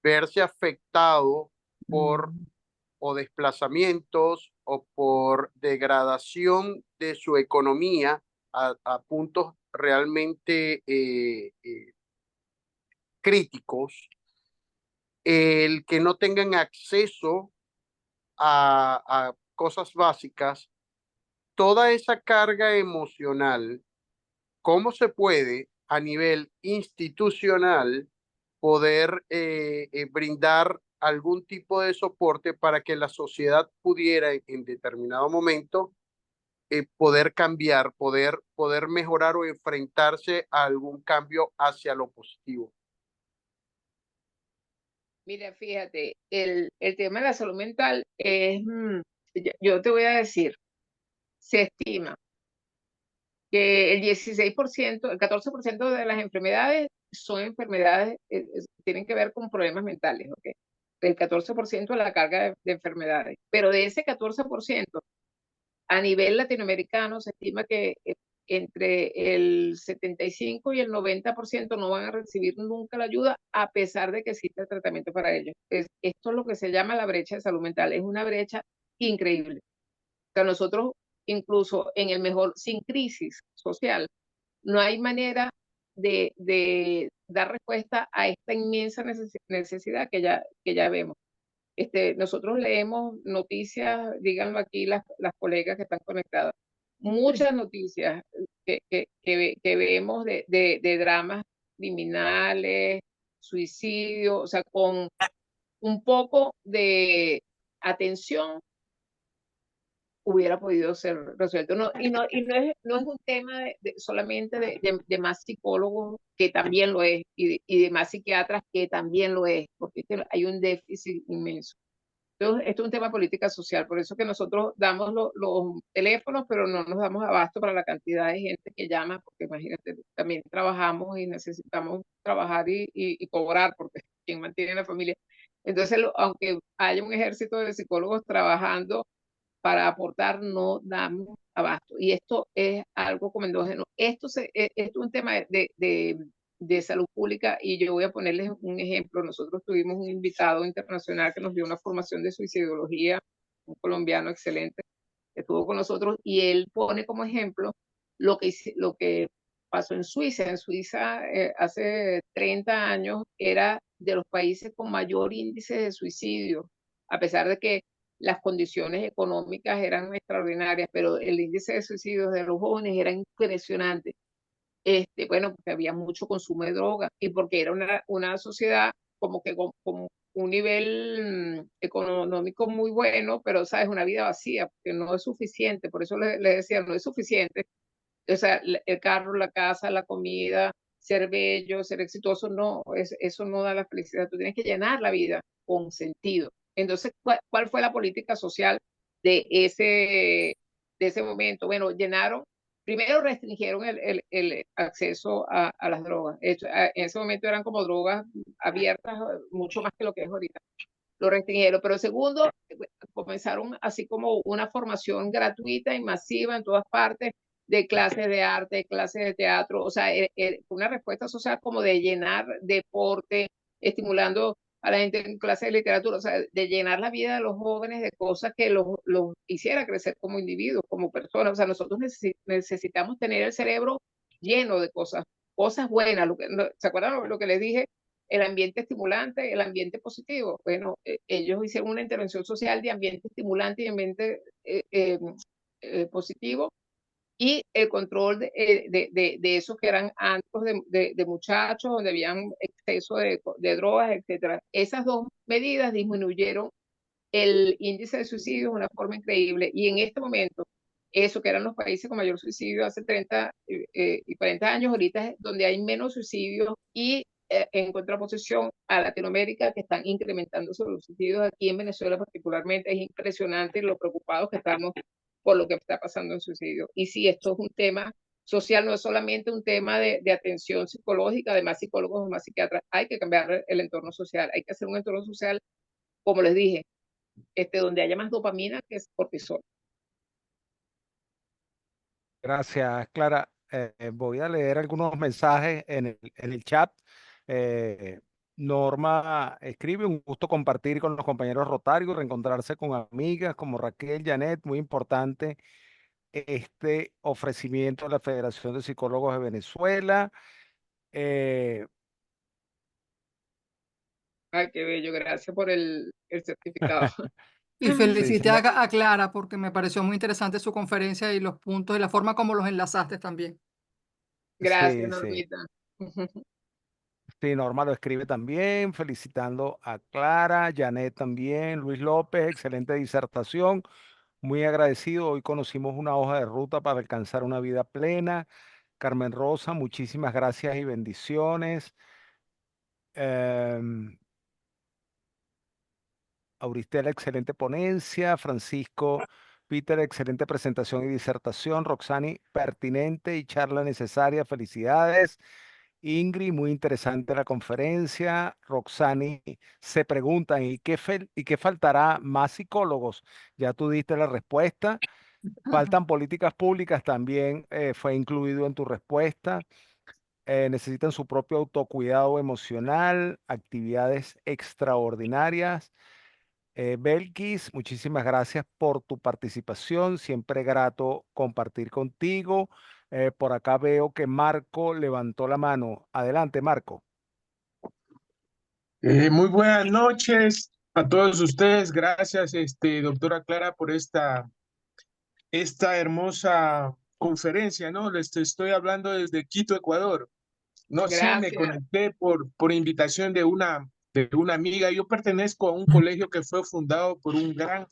verse afectado por o desplazamientos o por degradación de su economía a puntos realmente críticos, el que no tengan acceso a cosas básicas, toda esa carga emocional, ¿cómo se puede a nivel institucional poder brindar algún tipo de soporte para que la sociedad pudiera en determinado momento poder cambiar, poder mejorar o enfrentarse a algún cambio hacia lo positivo? Mira, fíjate, el tema de la salud mental es, yo te voy a decir, se estima que el 16%, el 14% de las enfermedades son enfermedades, tienen que ver con problemas mentales, ¿ok? El 14% de la carga de enfermedades. Pero de ese 14%, a nivel latinoamericano se estima que entre el 75 y el 90% no van a recibir nunca la ayuda, a pesar de que existe tratamiento para ellos. Esto es lo que se llama la brecha de salud mental. Es una brecha increíble. O sea, nosotros, incluso en el mejor, sin crisis social, no hay manera de dar respuesta a esta inmensa necesidad que ya vemos. Nosotros leemos noticias, díganlo aquí las colegas que están conectadas, muchas noticias que vemos de dramas criminales, suicidio, o sea, con un poco de atención hubiera podido ser resuelto. No es un tema solamente de más psicólogos, que también lo es, y de más psiquiatras, que también lo es, porque hay un déficit inmenso. Entonces, esto es un tema de política social, por eso que nosotros damos los teléfonos, pero no nos damos abasto para la cantidad de gente que llama, porque imagínate, también trabajamos y necesitamos trabajar y cobrar, porque quien mantiene la familia. Entonces, aunque haya un ejército de psicólogos trabajando para aportar, no damos abasto. Y esto es algo como endógeno. Esto es un tema de salud pública, y yo voy a ponerles un ejemplo. Nosotros tuvimos un invitado internacional que nos dio una formación de suicidología, un colombiano excelente, que estuvo con nosotros, y él pone como ejemplo lo que pasó en Suiza. En Suiza, hace 30 años, era de los países con mayor índice de suicidio, a pesar de que las condiciones económicas eran extraordinarias, pero el índice de suicidios de los jóvenes era impresionante. Bueno, porque había mucho consumo de drogas y porque era una sociedad como que con un nivel económico muy bueno, pero, ¿sabes? Una vida vacía, porque no es suficiente. Por eso le decía, no es suficiente. O sea, el carro, la casa, la comida, ser bello, ser exitoso, no, eso no da la felicidad. Tú tienes que llenar la vida con sentido. Entonces, ¿cuál fue la política social de ese momento? Bueno, primero restringieron el acceso a las drogas. En ese momento eran como drogas abiertas, mucho más que lo que es ahorita. Lo restringieron. Pero segundo, comenzaron así como una formación gratuita y masiva en todas partes de clases de arte, clases de teatro, o sea, una respuesta social como de llenar deporte, estimulando a la gente en clases de literatura, o sea, de llenar la vida de los jóvenes de cosas que los hiciera crecer como individuos, como personas. O sea, nosotros necesitamos tener el cerebro lleno de cosas buenas. ¿Se acuerdan lo que les dije? El ambiente estimulante, el ambiente positivo. Bueno, ellos hicieron una intervención social de ambiente estimulante y ambiente positivo, y el control de esos que eran antros de muchachos, donde habían exceso de drogas, etcétera. Esas dos medidas disminuyeron el índice de suicidio de una forma increíble, y en este momento, eso que eran los países con mayor suicidio hace 30 y 40 años, ahorita es donde hay menos suicidios, y en contraposición a Latinoamérica, que están incrementándose los suicidios. Aquí en Venezuela particularmente es impresionante lo preocupados que estamos por lo que está pasando en suicidio. Y sí, esto es un tema social, no es solamente un tema de atención psicológica, de más psicólogos o más psiquiatras. Hay que cambiar el entorno social, hay que hacer un entorno social, como les dije, donde haya más dopamina que es cortisol. Gracias, Clara. Voy a leer algunos mensajes en el chat. Eh, Norma escribe: un gusto compartir con los compañeros Rotarios, reencontrarse con amigas como Raquel, Janet, muy importante este ofrecimiento de la Federación de Psicólogos de Venezuela. Ay, qué bello, gracias por el certificado. Y Sí, felicité sí, a Clara porque me pareció muy interesante su conferencia y los puntos y la forma como los enlazaste también. Gracias, sí, sí. Normita. Sí, Norma lo escribe también, felicitando a Clara, Janet también, Luis López, excelente disertación, muy agradecido. Hoy conocimos una hoja de ruta para alcanzar una vida plena. Carmen Rosa, muchísimas gracias y bendiciones. Em, Auristela, excelente ponencia. Francisco Peter, excelente presentación y disertación. Roxani, pertinente y charla necesaria. Felicidades. Ingrid, muy interesante la conferencia. Roxani, se preguntan, ¿y qué faltará? ¿Más psicólogos? Ya tú diste la respuesta. Faltan políticas públicas, también fue incluido en tu respuesta. Necesitan su propio autocuidado emocional, actividades extraordinarias. Belkis, muchísimas gracias por tu participación. Siempre grato compartir contigo. Por acá veo que Marco levantó la mano. Adelante, Marco. Muy buenas noches a todos ustedes. Gracias, doctora Clara, por esta hermosa conferencia, ¿no? Les estoy hablando desde Quito, Ecuador. No sé, me Gracias. conecté por invitación de una amiga. Yo pertenezco a un colegio que fue fundado por un gran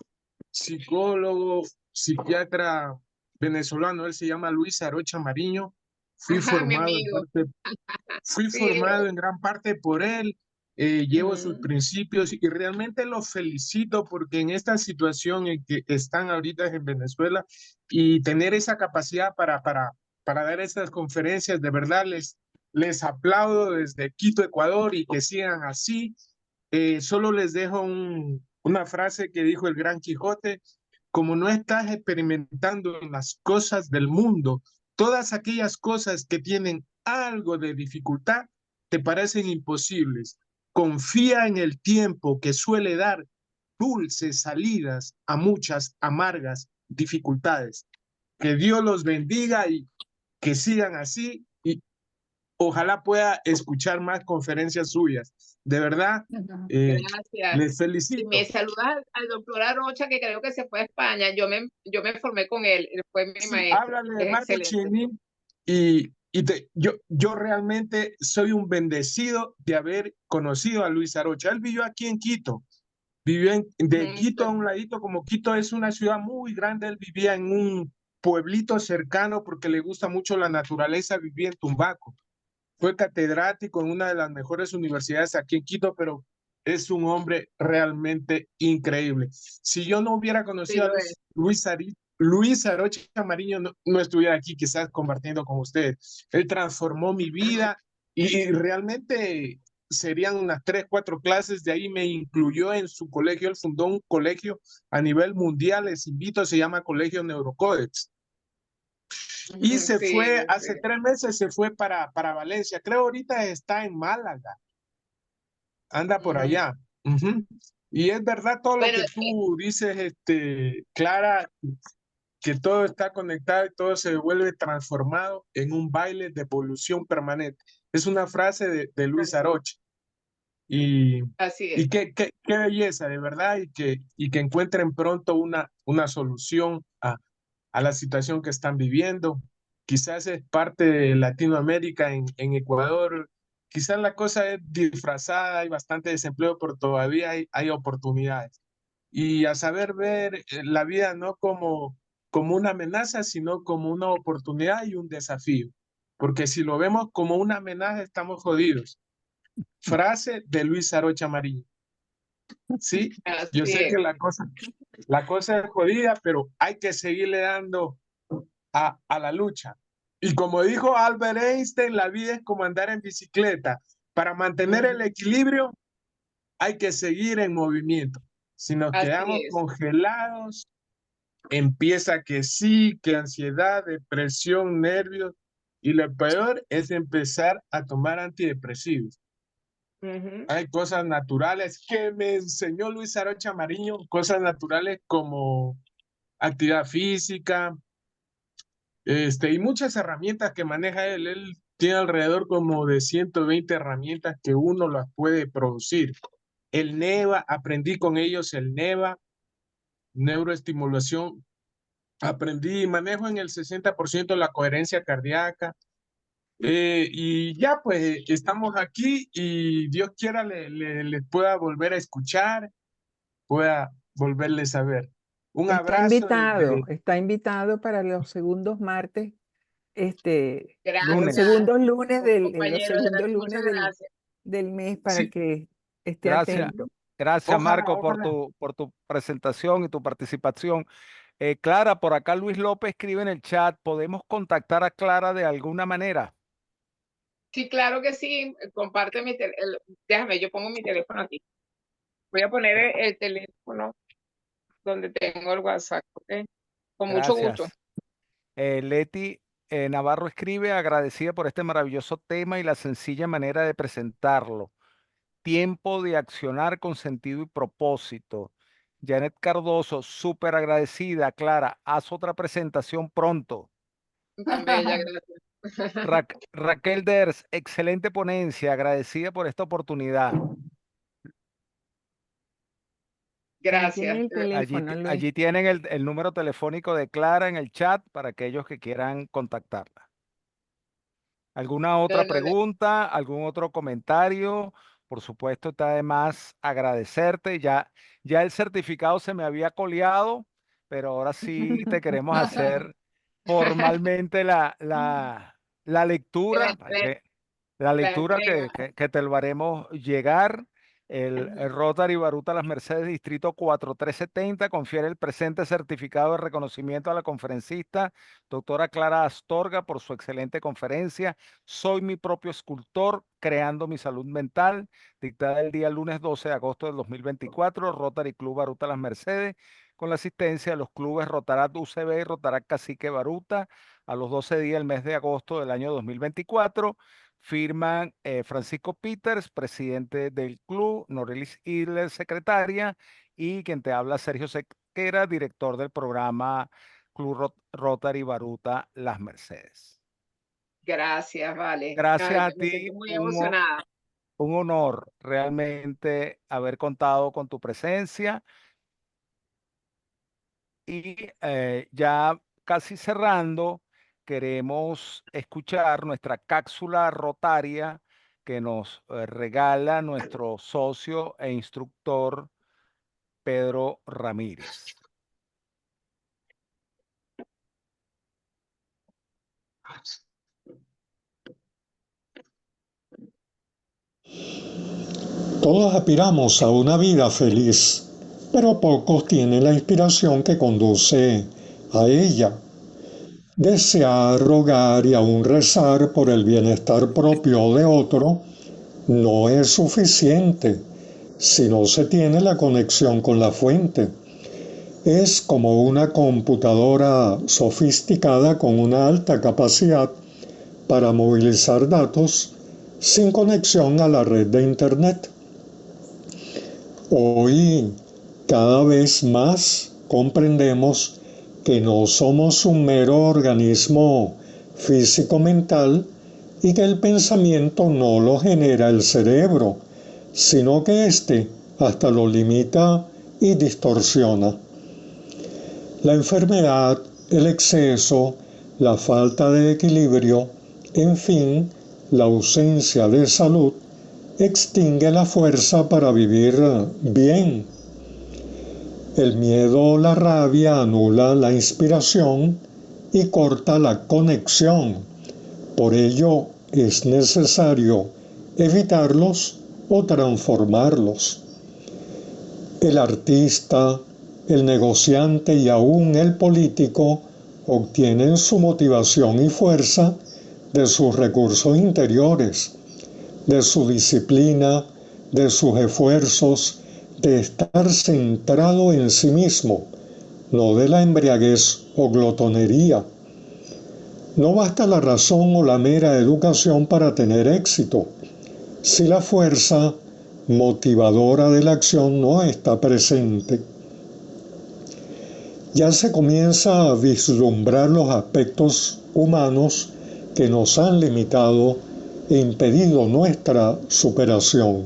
psicólogo, psiquiatra venezolano. Él se llama Luis Arocha Mariño. Fui Ajá, mi formado en amigo. parte Fui Sí. formado en gran parte por él, llevo sus principios y realmente lo felicito porque en esta situación en que están ahorita en Venezuela y tener esa capacidad para dar estas conferencias, de verdad les aplaudo desde Quito, Ecuador, y que sigan así. Solo les dejo una frase que dijo el gran Quijote: como no estás experimentando en las cosas del mundo, todas aquellas cosas que tienen algo de dificultad te parecen imposibles. Confía en el tiempo que suele dar dulces salidas a muchas amargas dificultades. Que Dios los bendiga y que sigan así. Y ojalá pueda escuchar más conferencias suyas. De verdad, Gracias. les Y felicito. me saludas al doctor Arocha, que creo que se fue a España. Yo me formé con él fue mi Sí, maestro. háblale de Es Marco excelente. Chinin yo realmente soy un bendecido de haber conocido a Luis Arocha. Él vivió aquí en Quito. Vivió de Quito a un ladito, como Quito es una ciudad muy grande, él vivía en un pueblito cercano porque le gusta mucho la naturaleza, vivía en Tumbaco. Fue catedrático en una de las mejores universidades aquí en Quito, pero es un hombre realmente increíble. Si yo no hubiera Sí, conocido a lo es. Luis Arocha Mariño, no estuviera aquí quizás compartiendo con ustedes. Él transformó mi vida y realmente serían unas 3, 4 clases. De ahí me incluyó en su colegio. Él fundó un colegio a nivel mundial. Les invito, se llama Colegio Neurocódex. Y se Sí, fue, hace sí. 3 meses se fue para Valencia. Creo ahorita está en Málaga. Anda por allá. Y es verdad todo lo Bueno, que tú dices, Clara, que todo está conectado y todo se vuelve transformado en un baile de evolución permanente. Es una frase de Luis Arocha. Y así es. qué belleza, de verdad, y que encuentren pronto una solución a la situación que están viviendo. Quizás es parte de Latinoamérica en Ecuador. Quizás la cosa es disfrazada, hay bastante desempleo, pero todavía hay oportunidades. Y a saber ver la vida no como una amenaza, sino como una oportunidad y un desafío. Porque si lo vemos como una amenaza, estamos jodidos. Frase de Luis Arocha Mariño. Sí, yo Así sé es. que la cosa es jodida, pero hay que seguirle dando a la lucha. Y como dijo Albert Einstein, la vida es como andar en bicicleta. Para mantener el equilibrio hay que seguir en movimiento. Si nos Así quedamos es. congelados, empieza que sí, que ansiedad, depresión, nervios. Y lo peor es empezar a tomar antidepresivos. Hay cosas naturales que me enseñó Luis Arocha Mariño, cosas naturales como actividad física, y muchas herramientas que maneja él. Él tiene alrededor como de 120 herramientas que uno las puede producir. El NEVA, aprendí con ellos el NEVA, neuroestimulación, aprendí y manejo en el 60% la coherencia cardíaca. Y ya pues estamos aquí y Dios quiera les pueda volver a escuchar, pueda volverles a ver. Un abrazo desde Está invitado para los segundos martes, los Gracias, segundos lunes compañero. Muchas gracias. del mes para sí, que esté Gracias. atento. Gracias, Marco, ojalá. por tu presentación y tu participación. Clara, por acá Luis López escribe en el chat, ¿podemos contactar a Clara de alguna manera? Sí, claro que sí. Comparte déjame, yo pongo mi teléfono aquí. Voy a poner el teléfono donde tengo el WhatsApp, ¿ok? Con mucho gusto. Gracias. Leti Navarro escribe, agradecida por este maravilloso tema y la sencilla manera de presentarlo. Tiempo de accionar con sentido y propósito. Janet Cardoso, súper agradecida. Clara, haz otra presentación pronto. Tan bella, gracias. Raquel Ders, excelente ponencia, agradecida por esta oportunidad. Ahí tiene Gracias. el teléfono, Luis. Allí tienen el número telefónico de Clara en el chat para aquellos que quieran contactarla. ¿Alguna otra pregunta? ¿Algún otro comentario? Por supuesto, está de más agradecerte. Ya el certificado se me había coleado, pero ahora sí te queremos hacer formalmente la lectura, la lectura que te lo haremos llegar. El Rotary Baruta Las Mercedes, Distrito 4370, confiere el presente certificado de reconocimiento a la conferencista, doctora Clara Astorga, por su excelente conferencia. Soy mi propio escultor, creando mi salud mental, dictada el día lunes 12 de agosto del 2024, Rotary Club Baruta Las Mercedes, con la asistencia de los clubes Rotarat UCB y Rotarat Cacique Baruta, a los 12 días del mes de agosto del año 2024. Firman Francisco Peters, presidente del club, Norelis Idler, secretaria, y quien te habla, Sergio Sequera, director del programa Club Rotary Baruta Las Mercedes. Gracias, vale. Gracias Ay, a me ti, siento muy emocionada. un honor realmente haber contado con tu presencia y ya casi cerrando, queremos escuchar nuestra cápsula rotaria que nos regala nuestro socio e instructor Pedro Ramírez. Todos aspiramos a una vida feliz, pero pocos tienen la inspiración que conduce a ella. Desear, rogar y aún rezar por el bienestar propio de otro no es suficiente si no se tiene la conexión con la fuente. Es como una computadora sofisticada con una alta capacidad para movilizar datos sin conexión a la red de Internet. Hoy, cada vez más comprendemos que no somos un mero organismo físico-mental y que el pensamiento no lo genera el cerebro, sino que éste hasta lo limita y distorsiona. La enfermedad, el exceso, la falta de equilibrio, en fin, la ausencia de salud, extingue la fuerza para vivir bien. El miedo o la rabia anula la inspiración y corta la conexión. Por ello es necesario evitarlos o transformarlos. El artista, el negociante y aún el político obtienen su motivación y fuerza de sus recursos interiores, de su disciplina, de sus esfuerzos, de estar centrado en sí mismo, no de la embriaguez o glotonería. No basta la razón o la mera educación para tener éxito, si la fuerza motivadora de la acción no está presente. Ya se comienza a vislumbrar los aspectos humanos que nos han limitado e impedido nuestra superación.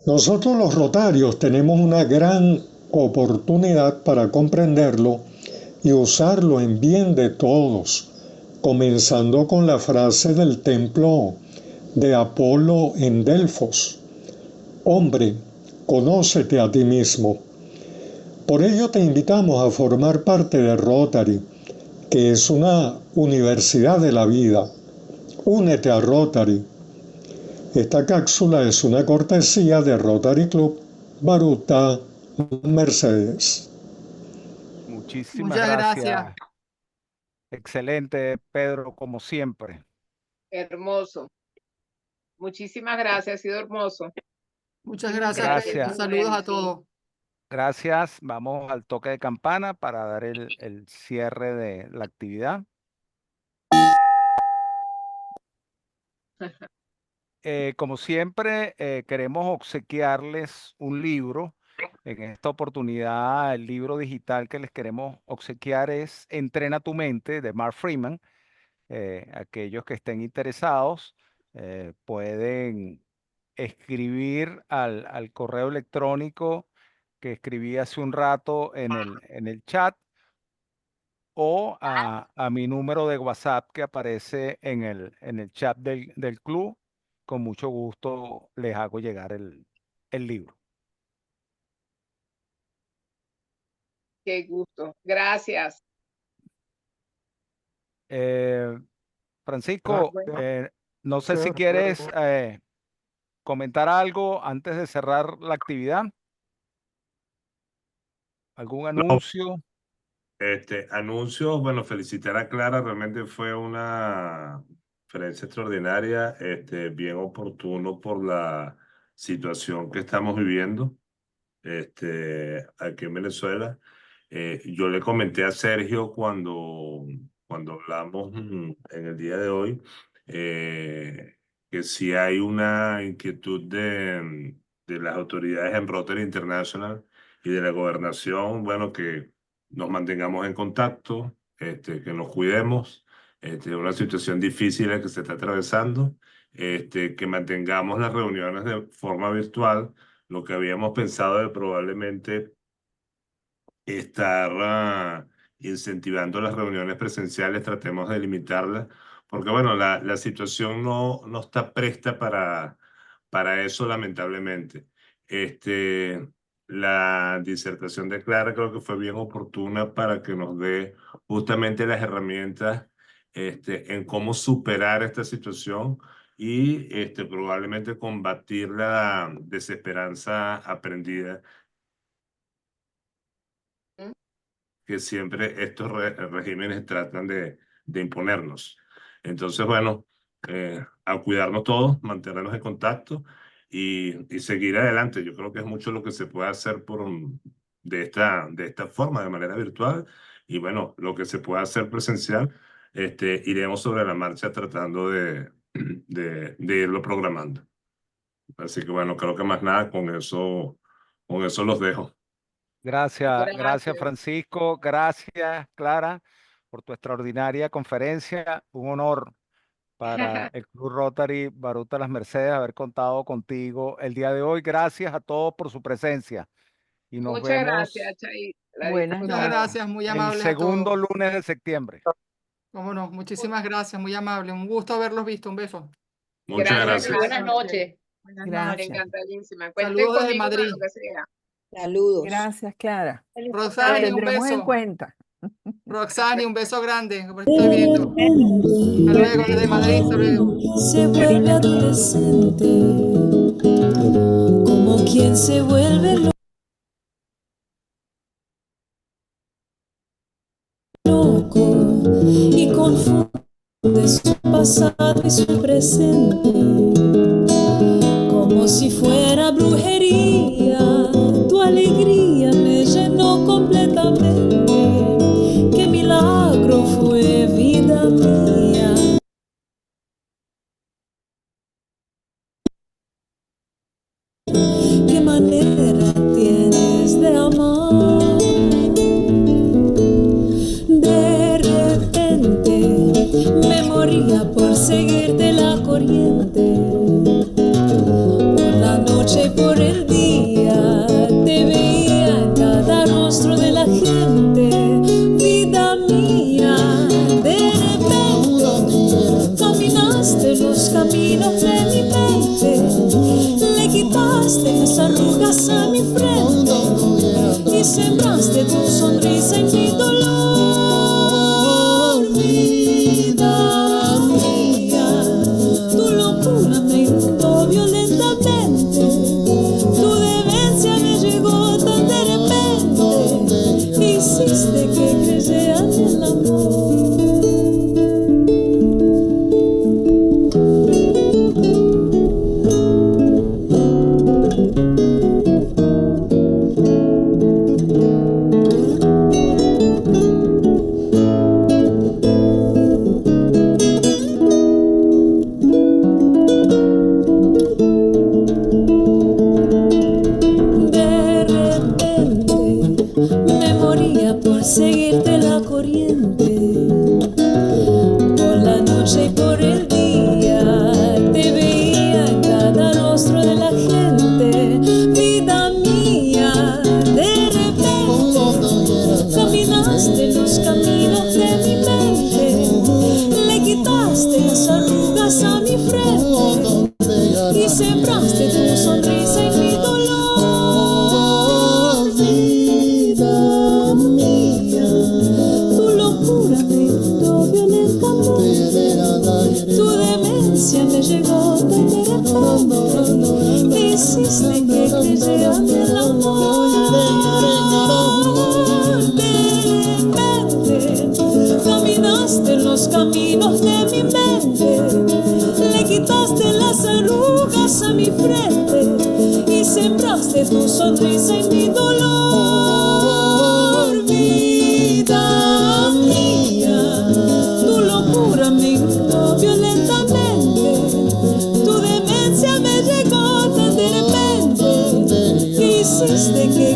Nosotros los rotarios tenemos una gran oportunidad para comprenderlo y usarlo en bien de todos, comenzando con la frase del templo de Apolo en Delfos: hombre, conócete a ti mismo. Por ello te invitamos a formar parte de Rotary, que es una universidad de la vida. Únete a Rotary. Esta cápsula es una cortesía de Rotary Club Baruta, Mercedes. Muchísimas Muchas gracias. gracias. Excelente, Pedro, como siempre. Hermoso. Muchísimas gracias, ha sido hermoso. Muchas Muy gracias, Gracias. Pedro. Saludos a bueno, sí. todos. Gracias. Vamos al toque de campana para dar el cierre de la actividad. Como siempre, queremos obsequiarles un libro. En esta oportunidad, el libro digital que les queremos obsequiar es Entrena tu mente, de Mark Freeman. Aquellos que estén interesados pueden escribir al correo electrónico que escribí hace un rato en el chat, o a mi número de WhatsApp que aparece en el chat del club. Con mucho gusto les hago llegar el libro. Qué gusto. Gracias. Francisco, Bueno, no sé si quieres comentar algo antes de cerrar la actividad. ¿Algún anuncio? Anuncios, bueno, felicitar a Clara, realmente fue una conferencia extraordinaria, bien oportuno por la situación que estamos viviendo aquí en Venezuela. Yo le comenté a Sergio cuando hablamos en el día de hoy, que si hay una inquietud de las autoridades en Rotary International y de la gobernación, bueno, que nos mantengamos en contacto, que nos cuidemos una situación difícil la que se está atravesando, que mantengamos las reuniones de forma virtual, lo que habíamos pensado de probablemente estar incentivando las reuniones presenciales, tratemos de limitarlas, porque bueno, la situación no está presta para eso, lamentablemente. La disertación de Clara creo que fue bien oportuna para que nos dé justamente las herramientas en cómo superar esta situación y probablemente combatir la desesperanza aprendida que siempre estos regímenes tratan de imponernos. Entonces, bueno, a cuidarnos todos, mantenernos en contacto y seguir adelante. Yo creo que es mucho lo que se puede hacer de esta forma, de manera virtual. Y bueno, lo que se puede hacer presencial, iremos sobre la marcha tratando de irlo programando. Así que bueno, creo que más nada, con eso los dejo. Gracias Francisco, gracias Clara por tu extraordinaria conferencia. Un honor para el Club Rotary Baruta Las Mercedes haber contado contigo el día de hoy. Gracias a todos por su presencia y nos Muchas vemos gracias, Chay. Buenas Muchas noches. gracias, muy el amables a segundo todos. lunes de septiembre. Cómo no, muchísimas gracias, muy amable. Un gusto haberlos visto. Un beso. Muchas gracias. Buenas noches. Buenas Gracias. Encantadísima. Cuenten Saludos desde conmigo para Madrid. lo que sea. Saludos. Gracias, Clara. Lo Roxani, un tendremos en beso. cuenta. Roxani, un beso grande. Por estoy viendo. Hasta luego, desde Madrid. Hasta luego. Se vuelve adolescente, como quien se vuelve loco y confunde su pasado y su presente, como si fuera brujería. Tu alegría me llenó completamente. Qué milagro fue, vida mía. Qué manera tienes de amar. De repente me moría por seguirte la corriente. Por la noche y por el día te veía en cada rostro de la gente. Vida mía, de repente caminaste los caminos de mi mente. Le quitaste las arrugas a mi frente y sembraste tu sonrisa en mi dolor. Vida mía, tu locura me inundó violentamente. Tu demencia me llegó tan de repente. Hiciste que creyera en el amor. De repente me moría por seguirte la corriente. Por la noche y por el día te veía en cada rostro de la gente. Vida mía, de repente caminaste los caminos de mi mente. Le quitaste las arrugas a mi frente y sembraste tu sonrisa en mi dolor. Vida mía, tu locura me inundó violentamente. Tu demencia me llegó tan de repente. Hiciste que creyera en el amor. De repente caminaste los caminos de mi mente. Le quitaste las arrugas a mi frente y sembraste tu sonrisa en mi dolor. Vida mía, tu locura me inundó violentamente. Tu demencia me llegó tan de repente. Hiciste que